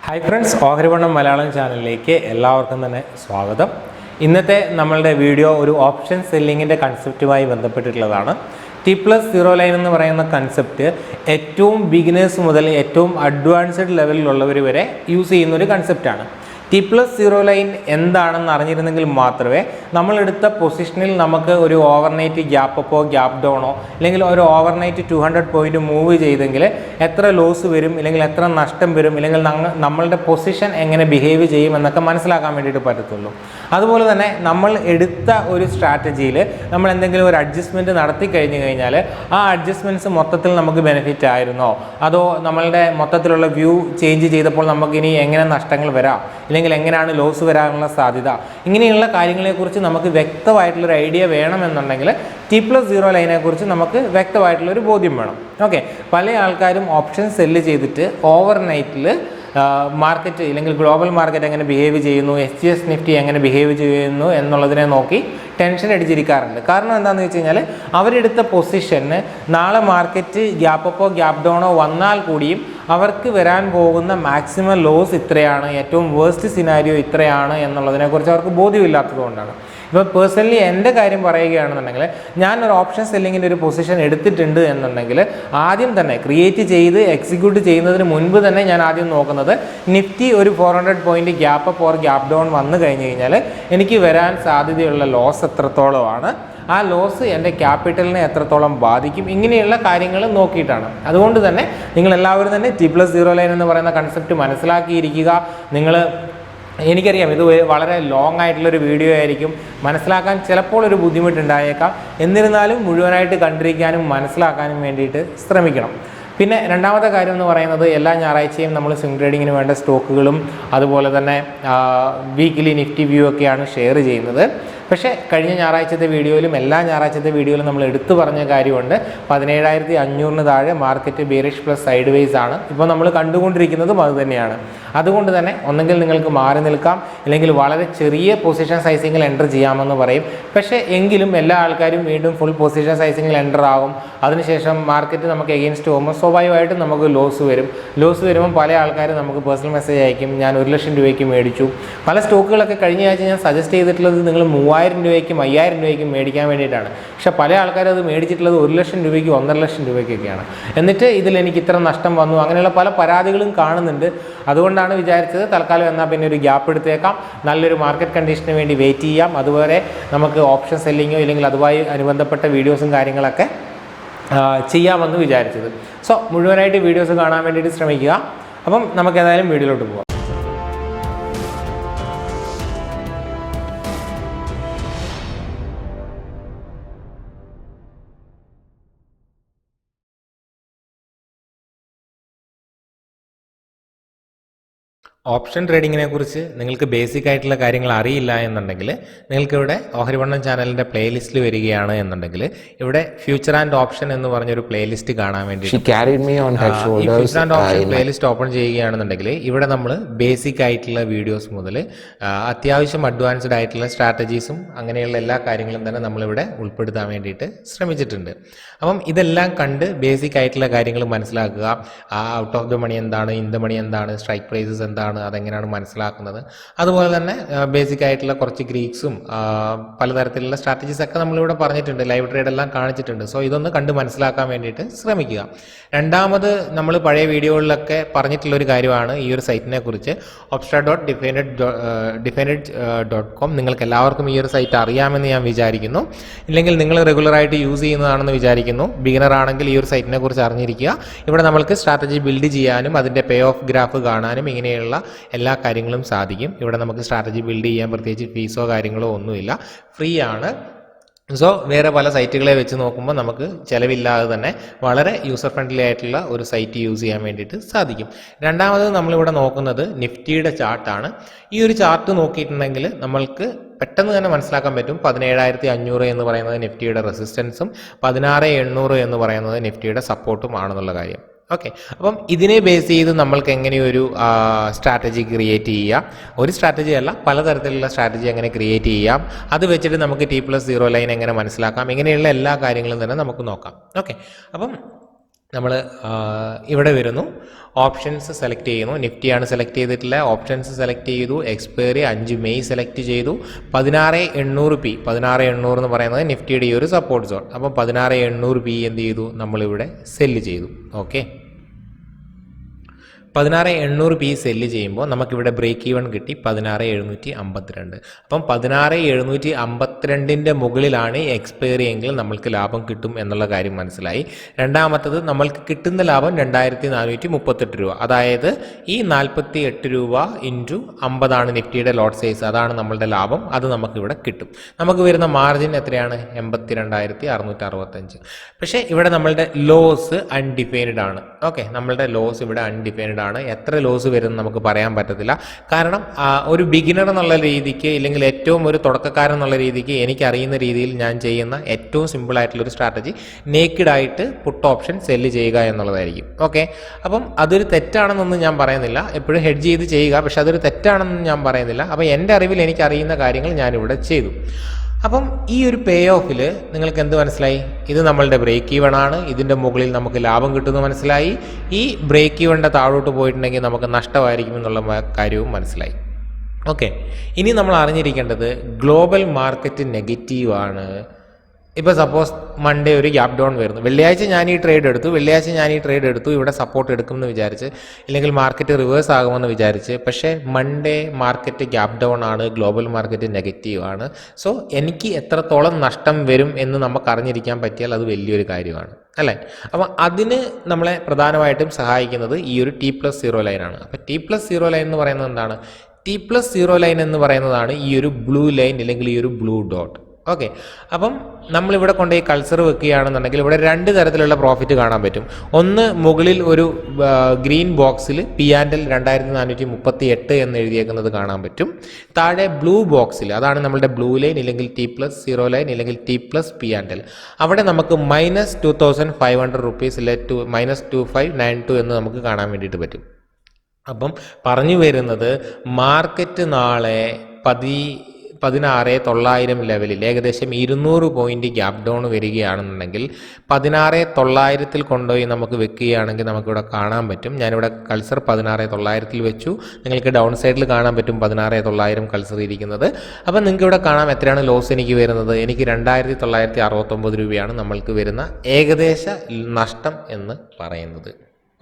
Hi friends, ഓഹരിവണ്ണം Malayalam ചാനലിലേക്ക് എല്ലാവർക്കും തന്നെ സ്വാഗതം. ഇന്നത്തെ നമ്മളുടെ വീഡിയോ ഒരു ഓപ്ഷൻ സെല്ലിങ്ങിൻ്റെ കൺസെപ്റ്റുമായി ബന്ധപ്പെട്ടിട്ടുള്ളതാണ്. T+0 ലൈൻ എന്ന് പറയുന്ന കൺസെപ്റ്റ് ഏറ്റവും ബിഗിനേഴ്സ് മുതൽ ഏറ്റവും അഡ്വാൻസ്ഡ് ലെവലിലുള്ളവർ വരെ യൂസ് ചെയ്യുന്ന ഒരു കൺസെപ്റ്റാണ്. T+0 ലൈൻ എന്താണെന്ന് അറിഞ്ഞിരുന്നെങ്കിൽ മാത്രമേ നമ്മളെടുത്ത പൊസിഷനിൽ നമുക്ക് ഒരു ഓവർനൈറ്റ് ഗ്യാപ്പ് അപ്പോ ഗ്യാപ്പ് ഡൗണോ അല്ലെങ്കിൽ ഒരു ഓവർനൈറ്റ് 200 പോയിന്റ് മൂവ് ചെയ്തെങ്കിൽ എത്ര ലോസ് വരും, അല്ലെങ്കിൽ എത്ര നഷ്ടം വരും, അല്ലെങ്കിൽ നമ്മളുടെ പൊസിഷൻ എങ്ങനെ ബിഹേവ് ചെയ്യും എന്നൊക്കെ മനസ്സിലാക്കാൻ വേണ്ടിയിട്ട് പറ്റത്തുള്ളൂ. അതുപോലെ തന്നെ നമ്മൾ എടുത്ത ഒരു സ്ട്രാറ്റജിയിൽ നമ്മൾ എന്തെങ്കിലും ഒരു അഡ്ജസ്റ്റ്മെൻറ്റ് നടത്തി കഴിഞ്ഞാൽ ആ അഡ്ജസ്റ്റ്മെൻറ്റ്സ് മൊത്തത്തിൽ നമുക്ക് ബെനിഫിറ്റ് ആയിരുന്നോ, അതോ നമ്മളുടെ മൊത്തത്തിലുള്ള വ്യൂ ചേഞ്ച് ചെയ്തപ്പോൾ നമുക്കിനി എങ്ങനെ നഷ്ടങ്ങൾ വരാം, അല്ലെങ്കിൽ എങ്ങനെയാണ് ലോസ് വരാനുള്ള സാധ്യത, ഇങ്ങനെയുള്ള കാര്യങ്ങളെക്കുറിച്ച് നമുക്ക് വ്യക്തമായിട്ടുള്ളൊരു ഐഡിയ വേണമെന്നുണ്ടെങ്കിൽ T+0 ലൈനെക്കുറിച്ച് നമുക്ക് വ്യക്തമായിട്ടുള്ളൊരു ബോധ്യം വേണം. ഓക്കെ, പല ആൾക്കാരും ഓപ്ഷൻ സെല്ല് ചെയ്തിട്ട് ഓവർനൈറ്റിൽ മാർക്കറ്റ് അല്ലെങ്കിൽ ഗ്ലോബൽ മാർക്കറ്റ് എങ്ങനെ ബിഹേവ് ചെയ്യുന്നു, SGX നിഫ്റ്റി എങ്ങനെ ബിഹേവ് ചെയ്യുന്നു എന്നുള്ളതിനെ നോക്കി ടെൻഷൻ അടിച്ചിരിക്കാറുണ്ട്. കാരണം എന്താണെന്ന് വെച്ച് കഴിഞ്ഞാൽ അവരെടുത്ത പൊസിഷന് നാളെ മാർക്കറ്റ് ഗ്യാപ്പ് അപ്പോ ഗ്യാപ്പ് ഡൗണോ വന്നാൽ കൂടിയും അവർക്ക് വരാൻ പോകുന്ന മാക്സിമം ലോസ് ഇത്രയാണ്, ഏറ്റവും വേഴ്സ്റ്റ് സിനാരിയോ ഇത്രയാണ് എന്നുള്ളതിനെക്കുറിച്ച് അവർക്ക് ബോധ്യമില്ലാത്തത് കൊണ്ടാണ്. ഇപ്പോൾ പേഴ്സണലി എൻ്റെ കാര്യം പറയുകയാണെന്നുണ്ടെങ്കിൽ ഞാനൊരു ഓപ്ഷൻ സെല്ലിങ്ങിൻ്റെ ഒരു പൊസിഷൻ എടുത്തിട്ടുണ്ട് എന്നുണ്ടെങ്കിൽ ആദ്യം തന്നെ ക്രിയേറ്റ് ചെയ്ത് എക്സിക്യൂട്ട് ചെയ്യുന്നതിന് മുൻപ് തന്നെ ഞാൻ ആദ്യം നോക്കുന്നത് നിഫ്റ്റി ഒരു 400 point gap up or gap down വന്നു കഴിഞ്ഞ് കഴിഞ്ഞാൽ എനിക്ക് വരാൻ സാധ്യതയുള്ള ലോസ് എത്രത്തോളമാണ്, ആ ലോസ് എൻ്റെ ക്യാപിറ്റലിനെ എത്രത്തോളം ബാധിക്കും, ഇങ്ങനെയുള്ള കാര്യങ്ങൾ നോക്കിയിട്ടാണ്. അതുകൊണ്ട് തന്നെ നിങ്ങളെല്ലാവരും തന്നെ T+0 ലൈൻ എന്ന് പറയുന്ന കൺസെപ്റ്റ് മനസ്സിലാക്കിയിരിക്കുക. എനിക്കറിയാം ഇത് വളരെ ലോങ് ആയിട്ടുള്ളൊരു വീഡിയോ ആയിരിക്കും, മനസ്സിലാക്കാൻ ചിലപ്പോൾ ഒരു ബുദ്ധിമുട്ടുണ്ടായേക്കാം. എന്നിരുന്നാലും മുഴുവനായിട്ട് കണ്ടിരിക്കാനും മനസ്സിലാക്കാനും വേണ്ടിയിട്ട് ശ്രമിക്കണം. പിന്നെ രണ്ടാമത്തെ കാര്യം എന്ന് പറയുന്നത്, എല്ലാ ഞായറാഴ്ചയും നമ്മൾ സ്വിംഗ് ട്രേഡിങ്ങിന് വേണ്ട സ്റ്റോക്കുകളും അതുപോലെ തന്നെ വീക്കിലി നിഫ്റ്റി വ്യൂ ഒക്കെയാണ് ഷെയർ ചെയ്യുന്നത്. പക്ഷേ കഴിഞ്ഞ ഞായറാഴ്ചത്തെ വീഡിയോയിലും എല്ലാ ഞായറാഴ്ചത്തെ വീഡിയോയിലും നമ്മൾ എടുത്തു പറഞ്ഞ കാര്യമുണ്ട്, 17,500 താഴെ market bearish plus side vase ആണ്. ഇപ്പോൾ നമ്മൾ കണ്ടുകൊണ്ടിരിക്കുന്നതും അത് തന്നെയാണ്. അതുകൊണ്ട് തന്നെ ഒന്നെങ്കിൽ നിങ്ങൾക്ക് മാറി നിൽക്കാം, അല്ലെങ്കിൽ വളരെ ചെറിയ പൊസിഷൻ സൈസിങ്ങിൽ എൻ്റർ ചെയ്യാമെന്ന് പറയും. പക്ഷേ എങ്കിലും എല്ലാ ആൾക്കാരും വീണ്ടും ഫുൾ പൊസിഷൻ സൈസിങ്ങിൽ എൻ്റർ ആകും. അതിനുശേഷം മാർക്കറ്റ് നമുക്ക് എഗെയിൻസ്റ്റ് പോകുമ്പോൾ സ്വാഭാവികമായിട്ടും നമുക്ക് ലോസ് വരും. ലോസ് വരുമ്പോൾ പല ആൾക്കാരും നമുക്ക് പേഴ്സണൽ മെസ്സേജ് അയക്കും, ഞാൻ 1,00,000 രൂപയ്ക്ക് മേടിച്ചു. പല സ്റ്റോക്കുകളൊക്കെ കഴിഞ്ഞ ആഴ്ച ഞാൻ സജസ്റ്റ് ചെയ്തിട്ടുള്ളത് നിങ്ങൾ 3,000 രൂപയ്ക്കും 5,000 രൂപയ്ക്കും മേടിക്കാൻ വേണ്ടിയിട്ടാണ്. പക്ഷേ പല ആൾക്കാരും അത് മേടിച്ചിട്ടുള്ളത് 1,00,000 രൂപയ്ക്കും 1,50,000 രൂപയ്ക്കൊക്കെയാണ്. എന്നിട്ട് ഇതിൽ എനിക്ക് ഇത്ര നഷ്ടം വന്നു, അങ്ങനെയുള്ള പല പരാതികളും കാണുന്നുണ്ട്. അതുകൊണ്ടാണ് വിചാരിച്ചത് തൽക്കാലം എന്നാൽ പിന്നെ ഒരു ഗ്യാപ്പ് എടുത്തേക്കാം, നല്ലൊരു മാർക്കറ്റ് കണ്ടീഷന് വേണ്ടി വെയിറ്റ് ചെയ്യാം. അതുവരെ നമുക്ക് ഓപ്ഷൻ സെല്ലിങ്ങോ ഇല്ലെങ്കിൽ അതുമായി അനുബന്ധപ്പെട്ട വീഡിയോസും കാര്യങ്ങളൊക്കെ ചെയ്യാമെന്ന് വിചാരിച്ചത്. സോ മുഴുവനായിട്ട് വീഡിയോസ് കാണാൻ വേണ്ടിയിട്ട് ശ്രമിക്കുക. അപ്പം നമുക്ക് ഏതായാലും വീഡിയോയിലോട്ട് പോകാം. ഓപ്ഷൻ ട്രേഡിങ്ങിനെ കുറിച്ച് നിങ്ങൾക്ക് ബേസിക് ആയിട്ടുള്ള കാര്യങ്ങൾ അറിയില്ല എന്നുണ്ടെങ്കിൽ നിങ്ങൾക്കിവിടെ ഓഹരിവണ്ണം ചാനലിൻ്റെ പ്ലേലിസ്റ്റിൽ വരികയാണ് എന്നുണ്ടെങ്കിൽ ഇവിടെ ഫ്യൂച്ചർ ആൻഡ് ഓപ്ഷൻ എന്ന് പറഞ്ഞൊരു പ്ലേലിസ്റ്റ് കാണാൻ വേണ്ടി future and option playlist open ചെയ്യുകയാണെന്നുണ്ടെങ്കിൽ ഇവിടെ നമ്മൾ ബേസിക് ആയിട്ടുള്ള വീഡിയോസ് മുതൽ അത്യാവശ്യം അഡ്വാൻസ്ഡ് ആയിട്ടുള്ള സ്ട്രാറ്റജീസും അങ്ങനെയുള്ള എല്ലാ കാര്യങ്ങളും തന്നെ നമ്മളിവിടെ ഉൾപ്പെടുത്താൻ വേണ്ടിയിട്ട് ശ്രമിച്ചിട്ടുണ്ട്. അപ്പം ഇതെല്ലാം കണ്ട് ബേസിക് ആയിട്ടുള്ള കാര്യങ്ങൾ മനസ്സിലാക്കുക. ഔട്ട് ഓഫ് ദ മണി എന്താണ്, ഇൻ ദ മണി എന്താണ്, സ്ട്രൈക്ക് പ്രൈസസ് എന്താണ്, അതെങ്ങനെയാണ് മനസ്സിലാക്കുന്നത്. അതുപോലെ തന്നെ ബേസിക് ആയിട്ടുള്ള കുറച്ച് ഗ്രീക്സും പലതരത്തിലുള്ള സ്ട്രാറ്റജീസ് ഒക്കെ നമ്മളിവിടെ പറഞ്ഞിട്ടുണ്ട്, ലൈവ് ട്രേഡ് എല്ലാം കാണിച്ചിട്ടുണ്ട്. സോ ഇതൊന്ന് കണ്ട് മനസ്സിലാക്കാൻ വേണ്ടിയിട്ട് ശ്രമിക്കുക. രണ്ടാമത് നമ്മൾ പഴയ വീഡിയോകളിലൊക്കെ പറഞ്ഞിട്ടുള്ളൊരു കാര്യമാണ് ഈ ഒരു സൈറ്റിനെ കുറിച്ച്, opstra.defined.com. നിങ്ങൾക്ക് എല്ലാവർക്കും ഈ ഒരു സൈറ്റ് അറിയാമെന്ന് ഞാൻ വിചാരിക്കുന്നു. ഇല്ലെങ്കിൽ നിങ്ങൾ റെഗുലറായിട്ട് യൂസ് ചെയ്യുന്നതാണെന്ന് വിചാരിക്കുന്നു. ബിഗിനർ ആണെങ്കിൽ ഈ ഒരു സൈറ്റിനെ കുറിച്ച് അറിഞ്ഞിരിക്കുക. ഇവിടെ നമ്മൾക്ക് സ്ട്രാറ്റജി ബിൽഡ് ചെയ്യാനും അതിൻ്റെ പേ ഓഫ് ഗ്രാഫ് കാണാനും ഇങ്ങനെയുള്ള എല്ലാ കാര്യങ്ങളും സാധിക്കും. ഇവിടെ നമുക്ക് സ്ട്രാറ്റജി ബിൽഡ് ചെയ്യാൻ പ്രത്യേകിച്ച് ഫീസോ കാര്യങ്ങളോ ഒന്നുമില്ല, ഫ്രീ ആണ്. സോ വേറെ പല സൈറ്റുകളെ വെച്ച് നോക്കുമ്പോൾ നമുക്ക് ചിലവില്ലാതെ തന്നെ വളരെ യൂസർ ഫ്രണ്ട്ലി ആയിട്ടുള്ള ഒരു സൈറ്റ് യൂസ് ചെയ്യാൻ വേണ്ടിയിട്ട് സാധിക്കും. രണ്ടാമത് നമ്മളിവിടെ നോക്കുന്നത് നിഫ്റ്റിയുടെ ചാർട്ടാണ്. ഈ ഒരു ചാർട്ട് നോക്കിയിട്ടുണ്ടെങ്കിൽ നമ്മൾക്ക് പെട്ടെന്ന് തന്നെ മനസ്സിലാക്കാൻ പറ്റും 17,500 എന്ന് പറയുന്നത് നിഫ്റ്റിയുടെ റെസിസ്റ്റൻസും 16,800 എന്ന് പറയുന്നത് നിഫ്റ്റിയുടെ സപ്പോർട്ടും ആണെന്നുള്ള കാര്യം. ഓക്കെ, അപ്പം ഇതിനെ ബേസ് ചെയ്ത് നമ്മൾക്ക് എങ്ങനെയൊരു സ്ട്രാറ്റജി ക്രിയേറ്റ് ചെയ്യാം, ഒരു സ്ട്രാറ്റജി അല്ല പലതരത്തിലുള്ള സ്ട്രാറ്റജി എങ്ങനെ ക്രിയേറ്റ് ചെയ്യാം, അത് വെച്ചിട്ട് നമുക്ക് T+0 ലൈൻ എങ്ങനെ മനസ്സിലാക്കാം, ഇങ്ങനെയുള്ള എല്ലാ കാര്യങ്ങളും തന്നെ നമുക്ക് നോക്കാം. ഓക്കെ, അപ്പം നമ്മൾ ഇവിടെ വരുന്നു, ഓപ്ഷൻസ് സെലക്ട് ചെയ്യുന്നു. നിഫ്റ്റിയാണ് സെലക്ട് ചെയ്തിട്ടുള്ള, ഓപ്ഷൻസ് സെലക്ട് ചെയ്തു, എക്സ്പയറി 5 മെയ് സെലക്ട് ചെയ്തു. 16,800 16,800 എന്ന് പറയുന്നത് നിഫ്റ്റിയുടെ ഈ ഒരു സപ്പോർട്ട് സോൺ. അപ്പം 16,800 എന്ത് ചെയ്തു, നമ്മളിവിടെ സെല്ല് ചെയ്തു. ഓക്കെ, 16,800 സെല്ല് ചെയ്യുമ്പോൾ നമുക്കിവിടെ ബ്രേക്ക് ഈവൺ കിട്ടി 16,752. അപ്പം 16,752 മുകളിലാണ് എക്സ്പയറി എങ്കിൽ നമ്മൾക്ക് ലാഭം കിട്ടും എന്നുള്ള കാര്യം മനസ്സിലായി. രണ്ടാമത്തത്, നമ്മൾക്ക് കിട്ടുന്ന ലാഭം 2,438 രൂപ. അതായത് ഈ 48 രൂപ ഇൻറ്റു 50 നിഫ്റ്റിയുടെ ലോട്ട് സൈസ്, അതാണ് നമ്മളുടെ ലാഭം. അത് നമുക്കിവിടെ കിട്ടും. നമുക്ക് വരുന്ന മാർജിൻ എത്രയാണ്? 82,665. പക്ഷേ ഇവിടെ നമ്മളുടെ ലോസ് അൺഡിഫൈൻഡ് ആണ്. ഓക്കെ, നമ്മളുടെ ലോസ് ഇവിടെ അൺഡിഫൈൻഡ് ആണ്. എത്ര ലോസ് വരുമെന്ന് നമുക്ക് പറയാൻ പറ്റത്തില്ല. കാരണം ഒരു ബിഗിനർ എന്നുള്ള രീതിക്ക്, ഇല്ലെങ്കിൽ ഏറ്റവും ഒരു തുടക്കക്കാരൻ എന്നുള്ള രീതിക്ക് എനിക്കറിയുന്ന രീതിയിൽ ഞാൻ ചെയ്യുന്ന ഏറ്റവും സിമ്പിൾ ആയിട്ടുള്ളൊരു സ്ട്രാറ്റജി നേക്കിഡായിട്ട് പുട്ട് ഓപ്ഷൻ സെല്ല് ചെയ്യുക എന്നുള്ളതായിരിക്കും. ഓക്കെ, അപ്പം അതൊരു തെറ്റാണെന്നൊന്നും ഞാൻ പറയുന്നില്ല. എപ്പോഴും ഹെഡ്ജ് ചെയ്ത് ചെയ്യുക, പക്ഷെ അതൊരു തെറ്റാണെന്നൊന്നും ഞാൻ പറയുന്നില്ല. അപ്പോൾ എൻ്റെ അറിവിൽ എനിക്കറിയുന്ന കാര്യങ്ങൾ ഞാനിവിടെ ചെയ്തു. അപ്പം ഈ ഒരു പേ ഓഫിൽ നിങ്ങൾക്ക് എന്ത് മനസ്സിലായി? ഇത് നമ്മളുടെ ബ്രേക്ക് ഈവൺ ആണ്. ഇതിൻ്റെ മുകളിൽ നമുക്ക് ലാഭം കിട്ടുമെന്ന് മനസ്സിലായി. ഈ ബ്രേക്ക് ഈവണിൻ്റെ താഴോട്ട് പോയിട്ടുണ്ടെങ്കിൽ നമുക്ക് നഷ്ടമായിരിക്കും എന്നുള്ള കാര്യവും മനസ്സിലായി. ഓക്കെ, ഇനി നമ്മൾ അറിഞ്ഞിരിക്കേണ്ടത് ഗ്ലോബൽ മാർക്കറ്റ് നെഗറ്റീവാണ്. ഇപ്പോൾ സപ്പോസ് മൺഡേ ഒരു ഗ്യാപ് ഡൗൺ വരുന്നു, വെള്ളിയാഴ്ച ഞാൻ ഈ ട്രേഡ് എടുത്തു, ഇവിടെ സപ്പോർട്ട് എടുക്കുമെന്ന് വിചാരിച്ച്, ഇല്ലെങ്കിൽ മാർക്കറ്റ് റിവേഴ്സ് ആകുമെന്ന് വിചാരിച്ച്. പക്ഷേ മൺഡേ മാർക്കറ്റ് ഗ്യാപ് ഡൗൺ ആണ്, ഗ്ലോബൽ മാർക്കറ്റ് നെഗറ്റീവ് ആണ്. സോ എനിക്ക് എത്രത്തോളം നഷ്ടം വരും എന്ന് നമുക്ക് അറിഞ്ഞിരിക്കാൻ പറ്റിയാൽ അത് വലിയൊരു കാര്യമാണ്, അല്ലേ? അപ്പം അതിന് നമ്മളെ പ്രധാനമായിട്ടും സഹായിക്കുന്നത് ഈ ഒരു T+0 ലൈനാണ്. അപ്പം T+0 ലൈൻ എന്ന് പറയുന്നത് എന്താണ്? T+0 ലൈൻ എന്ന് പറയുന്നതാണ് ഈ ഒരു ബ്ലൂ ലൈൻ, അല്ലെങ്കിൽ ഈ ഒരു ബ്ലൂ ഡോട്ട്. ഓക്കെ, അപ്പം നമ്മളിവിടെ കൊണ്ട് ഈ കൾച്ചർ വെക്കുകയാണെന്നുണ്ടെങ്കിൽ ഇവിടെ 2 തരത്തിലുള്ള പ്രോഫിറ്റ് കാണാൻ പറ്റും. ഒന്ന്, മുകളിൽ ഒരു ഗ്രീൻ ബോക്സിൽ P&L 2,438 എന്ന് എഴുതിയേക്കുന്നത് കാണാൻ പറ്റും. താഴെ ബ്ലൂ ബോക്സിൽ, അതാണ് നമ്മളുടെ ബ്ലൂ ലൈൻ, ഇല്ലെങ്കിൽ T+0 ലൈൻ, ഇല്ലെങ്കിൽ T+P&L, അവിടെ നമുക്ക് -2,500 റുപ്പീസ് -2592 എന്ന് നമുക്ക് കാണാൻ വേണ്ടിയിട്ട് പറ്റും. അപ്പം പറഞ്ഞു വരുന്നത്, മാർക്കറ്റ് നാളെ 16,900 ലെവലിൽ ഏകദേശം 200 പോയിന്റ് ഗ്യാപ് ഡൗൺ വരികയാണെന്നുണ്ടെങ്കിൽ 16,900 കൊണ്ടുപോയി നമുക്ക് വെക്കുകയാണെങ്കിൽ നമുക്കിവിടെ കാണാൻ പറ്റും. ഞാനിവിടെ കൾസർ 16,900 വെച്ചു. നിങ്ങൾക്ക് ഡൗൺ സൈഡിൽ കാണാൻ പറ്റും 16,900 കൾസർ ഇരിക്കുന്നത്. അപ്പം നിങ്ങൾക്ക് ഇവിടെ കാണാം എത്രയാണ് ലോസ് എനിക്ക് വരുന്നത്. എനിക്ക് 2,969 രൂപയാണ് നമ്മൾക്ക് വരുന്ന ഏകദേശ നഷ്ടം എന്ന് പറയുന്നത്.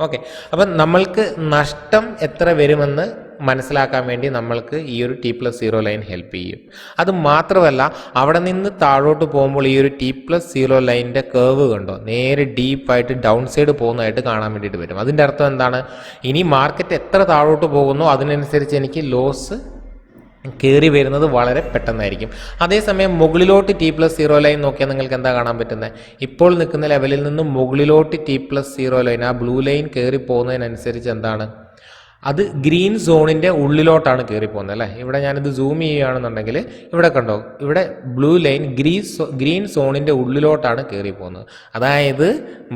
ഓക്കെ, അപ്പം നമ്മൾക്ക് നഷ്ടം എത്ര വരുമെന്ന് മനസ്സിലാക്കാൻ വേണ്ടി നമ്മൾക്ക് ഈ ഒരു T+0 ലൈൻ ഹെൽപ്പ് ചെയ്യും. അത് മാത്രമല്ല, അവിടെ നിന്ന് താഴോട്ട് പോകുമ്പോൾ ഈ ഒരു T+0 ലൈനിൻ്റെ കേർവ് കണ്ടോ, നേരെ ഡീപ്പായിട്ട് ഡൗൺ സൈഡ് പോകുന്നതായിട്ട് കാണാൻ വേണ്ടിയിട്ട് വരും. അതിൻ്റെ അർത്ഥം എന്താണ്? ഇനി മാർക്കറ്റ് എത്ര താഴോട്ട് പോകുന്നോ അതിനനുസരിച്ച് എനിക്ക് ലോസ് കയറി വരുന്നത് വളരെ പെട്ടെന്നായിരിക്കും. അതേസമയം മുകളിലോട്ട് T+0 ലൈൻ നോക്കിയാൽ നിങ്ങൾക്ക് എന്താ കാണാൻ പറ്റുന്നത്? ഇപ്പോൾ നിൽക്കുന്ന ലെവലിൽ നിന്ന് മുകളിലോട്ട് T+0 ലൈൻ, ആ ബ്ലൂ ലൈൻ കയറി പോകുന്നതിനനുസരിച്ച് എന്താണ്, അത് ഗ്രീൻ സോണിൻ്റെ ഉള്ളിലോട്ടാണ് കയറി പോകുന്നത്, അല്ലേ? ഇവിടെ ഞാനിത് സൂം ചെയ്യുകയാണെന്നുണ്ടെങ്കിൽ ഇവിടെ കണ്ടോ, ഇവിടെ ബ്ലൂ ലൈൻ ഗ്രീൻ സോണിൻ്റെ ഉള്ളിലോട്ടാണ് കയറി പോകുന്നത്. അതായത്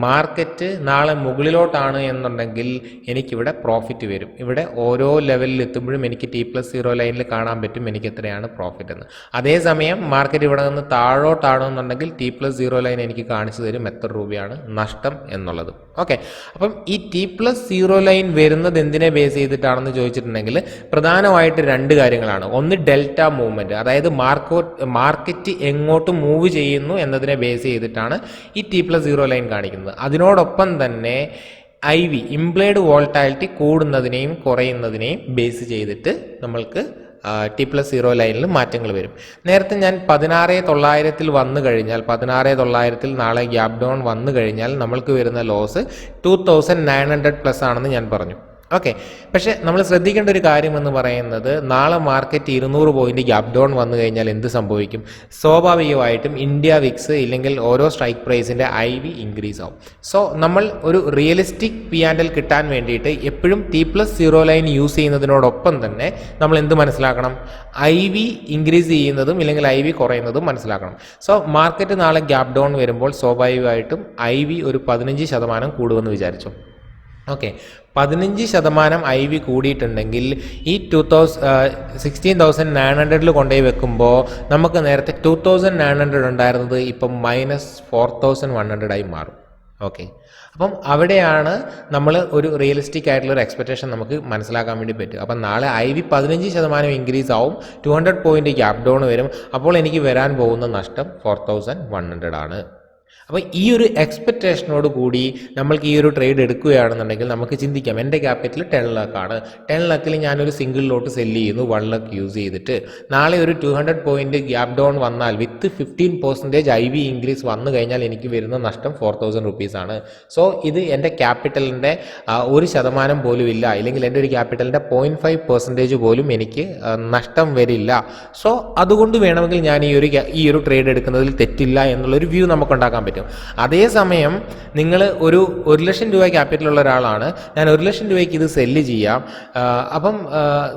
മാർക്കറ്റ് നാളെ മുകളിലോട്ടാണ് എന്നുണ്ടെങ്കിൽ എനിക്കിവിടെ പ്രോഫിറ്റ് വരും. ഇവിടെ ഓരോ ലെവലിൽ എത്തുമ്പോഴും എനിക്ക് T+0 ലൈനിൽ കാണാൻ പറ്റും എനിക്ക് എത്രയാണ് പ്രോഫിറ്റ് എന്ന്. അതേസമയം മാർക്കറ്റ് ഇവിടെ നിന്ന് താഴോട്ടാണെന്നുണ്ടെങ്കിൽ T+0 ലൈൻ എനിക്ക് കാണിച്ചു തരും എത്ര രൂപയാണ് നഷ്ടം എന്നുള്ളത്. ഓക്കെ, അപ്പം ഈ T+0 ലൈൻ വരുന്നത് എന്തിനെ ബേസ് ചെയ്തിട്ടാണെന്ന് ചോദിച്ചിട്ടുണ്ടെങ്കിൽ പ്രധാനമായിട്ട് 2 കാര്യങ്ങളാണ്. ഒന്ന്, ഡെൽറ്റ മൂവ്മെന്റ്, അതായത് മാർക്കറ്റ് എങ്ങോട്ട് മൂവ് ചെയ്യുന്നു എന്നതിനെ ബേസ് ചെയ്തിട്ടാണ് ഈ T+0 ലൈൻ കാണിക്കുന്നത്. അതിനോടൊപ്പം തന്നെ IV, ഇംപ്ലൈഡ് വോൾട്ടാലിറ്റി കൂടുന്നതിനെയും കുറയുന്നതിനെയും ബേസ് ചെയ്തിട്ട് നമ്മൾക്ക് T+0 ലൈനിൽ മാറ്റങ്ങൾ വരും. നേരത്തെ ഞാൻ 16,900 വന്നു കഴിഞ്ഞാൽ 16,900 നാളെ ഗ്യാപ് ഡൗൺ വന്നു കഴിഞ്ഞാൽ നമ്മൾക്ക് വരുന്ന ലോസ് 2,900+ ആണെന്ന് ഞാൻ പറഞ്ഞു. ഓക്കെ, പക്ഷേ നമ്മൾ ശ്രദ്ധിക്കേണ്ട ഒരു കാര്യം എന്ന് പറയുന്നത്, നാളെ മാർക്കറ്റ് 200 പോയിന്റ് ഗ്യാപ് ഡൗൺ വന്നു കഴിഞ്ഞാൽ എന്ത് സംഭവിക്കും? സ്വാഭാവികമായിട്ടും ഇന്ത്യ വിക്സ് ഇല്ലെങ്കിൽ ഓരോ സ്ട്രൈക്ക് പ്രൈസിൻ്റെ IV ഇൻക്രീസ് ആവും. സോ നമ്മൾ ഒരു റിയലിസ്റ്റിക് P&L കിട്ടാൻ വേണ്ടിയിട്ട് എപ്പോഴും T+0 ലൈൻ യൂസ് ചെയ്യുന്നതിനോടൊപ്പം തന്നെ നമ്മൾ എന്ത് മനസ്സിലാക്കണം? IV ഇൻക്രീസ് ചെയ്യുന്നതും ഇല്ലെങ്കിൽ IV കുറയുന്നതും മനസ്സിലാക്കണം. സോ മാർക്കറ്റ് നാളെ ഗ്യാപ് ഡൗൺ വരുമ്പോൾ സ്വാഭാവികമായിട്ടും IV ഒരു 15% കൂടുമെന്ന് വിചാരിച്ചു. ഓക്കെ, 15% IV കൂടിയിട്ടുണ്ടെങ്കിൽ ഈ 16,900 കൊണ്ടുപോയി വെക്കുമ്പോൾ നമുക്ക് നേരത്തെ 2,900 ഉണ്ടായിരുന്നത് ഇപ്പം -4,100 ആയി മാറും. ഓക്കെ, അപ്പം അവിടെയാണ് നമ്മൾ ഒരു റിയലിസ്റ്റിക് ആയിട്ടുള്ള ഒരു എക്സ്പെക്റ്റേഷൻ നമുക്ക് മനസ്സിലാക്കാൻ വേണ്ടി പറ്റും. അപ്പം നാളെ IV 15% ഇൻക്രീസ് ആവും, 200 പോയിന്റ് ഗ്യാപ് ഡൗൺ വരും. അപ്പോൾ എനിക്ക് വരാൻ പോകുന്ന നഷ്ടം 4100 ആണ്. അപ്പോൾ ഈ ഒരു എക്സ്പെക്റ്റേഷനോട് കൂടി നമ്മൾക്ക് ഈ ഒരു ട്രേഡ് എടുക്കുകയാണെന്നുണ്ടെങ്കിൽ നമുക്ക് ചിന്തിക്കാം, എൻ്റെ ക്യാപിറ്റൽ 10 ലക്കാണ്, 10 ലക്കിൽ ഞാനൊരു സിംഗിൾ ലോട്ട് സെല്ല് ചെയ്യുന്നു 1 ലക്ക് യൂസ് ചെയ്തിട്ട്. നാളെ ഒരു 200 പോയിന്റ് ഗ്യാപ് ഡൗൺ വന്നാൽ വിത്ത് 15% IV ഇൻക്രീസ് വന്നു കഴിഞ്ഞാൽ എനിക്ക് വരുന്ന നഷ്ടം 4000 റുപ്പീസാണ്. സോ ഇത് എൻ്റെ ക്യാപിറ്റലിൻ്റെ 1% പോലും ഇല്ല, അല്ലെങ്കിൽ എൻ്റെ ഒരു ക്യാപിറ്റലിൻ്റെ 0.5% പോലും എനിക്ക് നഷ്ടം വരില്ല. സോ അതുകൊണ്ട് വേണമെങ്കിൽ ഞാൻ ഈ ഒരു ട്രേഡ് എടുക്കുന്നതിൽ തെറ്റില്ല എന്നുള്ളൊരു വ്യൂ നമുക്ക് ഉണ്ടാക്കാൻ പറ്റും. അതേസമയം നിങ്ങൾ ഒരു 1 ലക്ഷം രൂപ ക്യാപിറ്റലുള്ള ഒരാളാണ്, ഞാൻ 1 ലക്ഷം രൂപയ്ക്ക് ഇത് സെല്ല് ചെയ്യാം, അപ്പം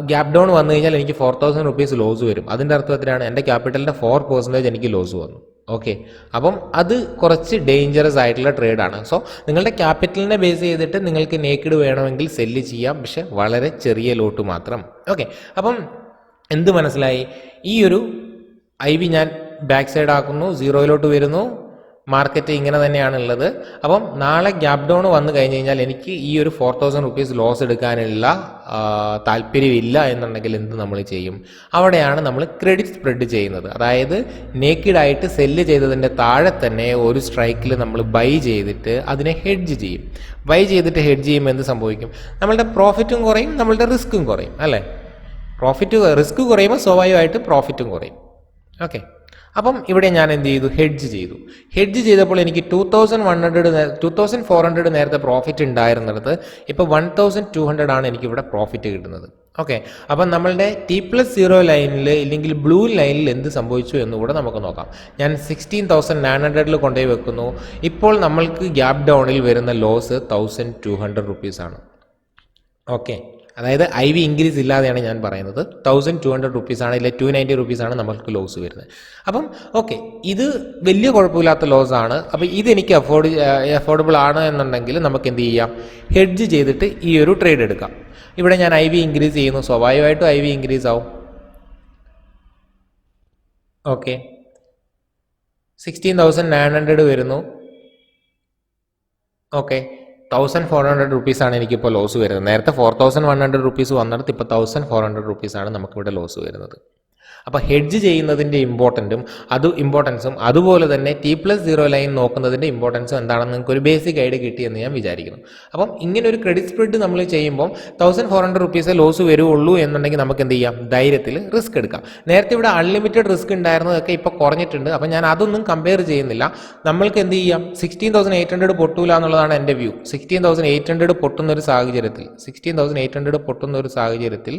ഗ്യാപ് ഡൗൺ വന്നു കഴിഞ്ഞാൽ എനിക്ക് 4000 റുപ്പീസ് ലോസ് വരും. അതിൻ്റെ അർത്ഥത്തിലാണ് എൻ്റെ ക്യാപിറ്റലിൻ്റെ 4% എനിക്ക് ലോസ് വന്നു. ഓക്കെ, അപ്പം അത് കുറച്ച് ഡേഞ്ചറസ് ആയിട്ടുള്ള ട്രേഡാണ്. സോ നിങ്ങളുടെ ക്യാപിറ്റലിനെ ബേസ് ചെയ്തിട്ട് നിങ്ങൾക്ക് നേക്കിഡ് വേണമെങ്കിൽ സെല്ല് ചെയ്യാം, പക്ഷെ വളരെ ചെറിയ ലോട്ട് മാത്രം. ഓക്കെ, അപ്പം എന്ത് മനസ്സിലായി? ഈ ഒരു IV ഞാൻ ബാക്ക് സൈഡ് ആക്കുന്നു, 0 വരുന്നു, മാർക്കറ്റ് ഇങ്ങനെ തന്നെയാണ് ഉള്ളത്. അപ്പം നാളെ ഗ്യാപ് ഡൗൺ വന്നു കഴിഞ്ഞ് കഴിഞ്ഞാൽ എനിക്ക് ഈ ഒരു 4000 റുപ്പീസ് ലോസ് എടുക്കാനുള്ള താല്പര്യമില്ല എന്നുണ്ടെങ്കിൽ എന്ത് നമ്മൾ ചെയ്യും? അവിടെയാണ് നമ്മൾ ക്രെഡിറ്റ് സ്പ്രെഡ് ചെയ്യുന്നത്. അതായത് നേക്കിഡായിട്ട് സെല്ല് ചെയ്തതിൻ്റെ താഴെ തന്നെ ഒരു സ്ട്രൈക്കിൽ നമ്മൾ ബൈ ചെയ്തിട്ട് അതിനെ ഹെഡ്ജ് ചെയ്യും. ബൈ ചെയ്തിട്ട് ഹെഡ്ജ് ചെയ്യുമ്പോൾ എന്ത് സംഭവിക്കും? നമ്മളുടെ പ്രോഫിറ്റും കുറയും, നമ്മളുടെ റിസ്ക്കും കുറയും, അല്ലേ? റിസ്ക് കുറയുമ്പോൾ സ്വാഭാവികമായിട്ട് പ്രോഫിറ്റും കുറയും. ഓക്കെ, അപ്പം ഇവിടെ ഞാൻ എന്ത് ചെയ്തു? ഹെഡ്ജ് ചെയ്തു. ഹെഡ്ജ് ചെയ്തപ്പോൾ എനിക്ക് 2400 നേരത്തെ പ്രോഫിറ്റ് ഉണ്ടായിരുന്നത് ഇപ്പോൾ 1200 ആണ് എനിക്കിവിടെ പ്രോഫിറ്റ് കിട്ടുന്നത്. ഓക്കെ, അപ്പം നമ്മളുടെ T+0 ലൈനിൽ ഇല്ലെങ്കിൽ ബ്ലൂ ലൈനിൽ എന്ത് സംഭവിച്ചു എന്നുകൂടെ നമുക്ക് നോക്കാം. ഞാൻ 16,900 കൊണ്ടുപോയി വെക്കുന്നു. ഇപ്പോൾ നമ്മൾക്ക് ഗ്യാപ് ഡൗണിൽ വരുന്ന ലോസ് 1200 റുപ്പീസാണ്. ഓക്കെ, അതായത് IV ഇൻക്രീസ് ഇല്ലാതെയാണ് ഞാൻ പറയുന്നത്. 1200 റുപ്പീസാണ്, ഇല്ല 290 റുപ്പീസാണ് നമ്മൾക്ക് ലോസ് വരുന്നത്. അപ്പം ഓക്കെ, ഇത് വലിയ കുഴപ്പമില്ലാത്ത ലോസ് ആണ്. അപ്പോൾ ഇതെനിക്ക് അഫോർഡബിൾ ആണ് എന്നുണ്ടെങ്കിൽ നമുക്ക് എന്ത് ചെയ്യാം? ഹെഡ്ജ് ചെയ്തിട്ട് ഈ ഒരു ട്രേഡ് എടുക്കാം. ഇവിടെ ഞാൻ IV ഇൻക്രീസ് ചെയ്യുന്നു, സ്വാഭാവികമായിട്ടും IV ഇൻക്രീസ് ആവും. ഓക്കെ, 16,900 വരുന്നു. ഓക്കെ, 1400 റുപ്പീസാണ് എനിക്കിപ്പോൾ ലോസ് വരുന്നത്. നേരത്തെ 4100 റുപ്പീസ് വന്നിടത്ത് ഇപ്പോൾ 1400 റുപ്പീസാണ് നമുക്കിവിടെ ലോസ് വരുന്നത്. അപ്പോൾ ഹെഡ്ജ് ചെയ്യുന്നതിൻ്റെ ഇമ്പോർട്ടൻസും അതുപോലെ തന്നെ T+0 ലൈൻ നോക്കുന്നതിൻ്റെ ഇമ്പോർട്ടൻസും എന്താണെന്ന് നിങ്ങൾക്ക് ഒരു ബേസിക് ഐഡിയ കിട്ടിയെന്ന് ഞാൻ വിചാരിക്കുന്നു. അപ്പം ഇങ്ങനെ ഒരു ക്രെഡിറ്റ് സ്പ്രെഡ് നമ്മൾ ചെയ്യുമ്പോൾ 1400 റുപ്പീസേ ലോസ് വരുള്ളൂ എന്നുണ്ടെങ്കിൽ നമുക്ക് എന്ത് ചെയ്യാം? ധൈര്യത്തിൽ റിസ്ക് എടുക്കാം. നേരത്തെ ഇവിടെ അൺലിമിറ്റഡ് റിസ്ക് ഉണ്ടായിരുന്നതൊക്കെ ഇപ്പോൾ കുറഞ്ഞിട്ടുണ്ട്. അപ്പം ഞാൻ അതൊന്നും കമ്പയർ ചെയ്യുന്നില്ല. നമ്മൾക്ക് എന്ത് ചെയ്യാം? 16,800 പൊട്ടൂല എന്നുള്ളതാണ് എൻ്റെ വ്യൂ. 16,800 പൊട്ടുന്ന ഒരു സാഹചര്യത്തിൽ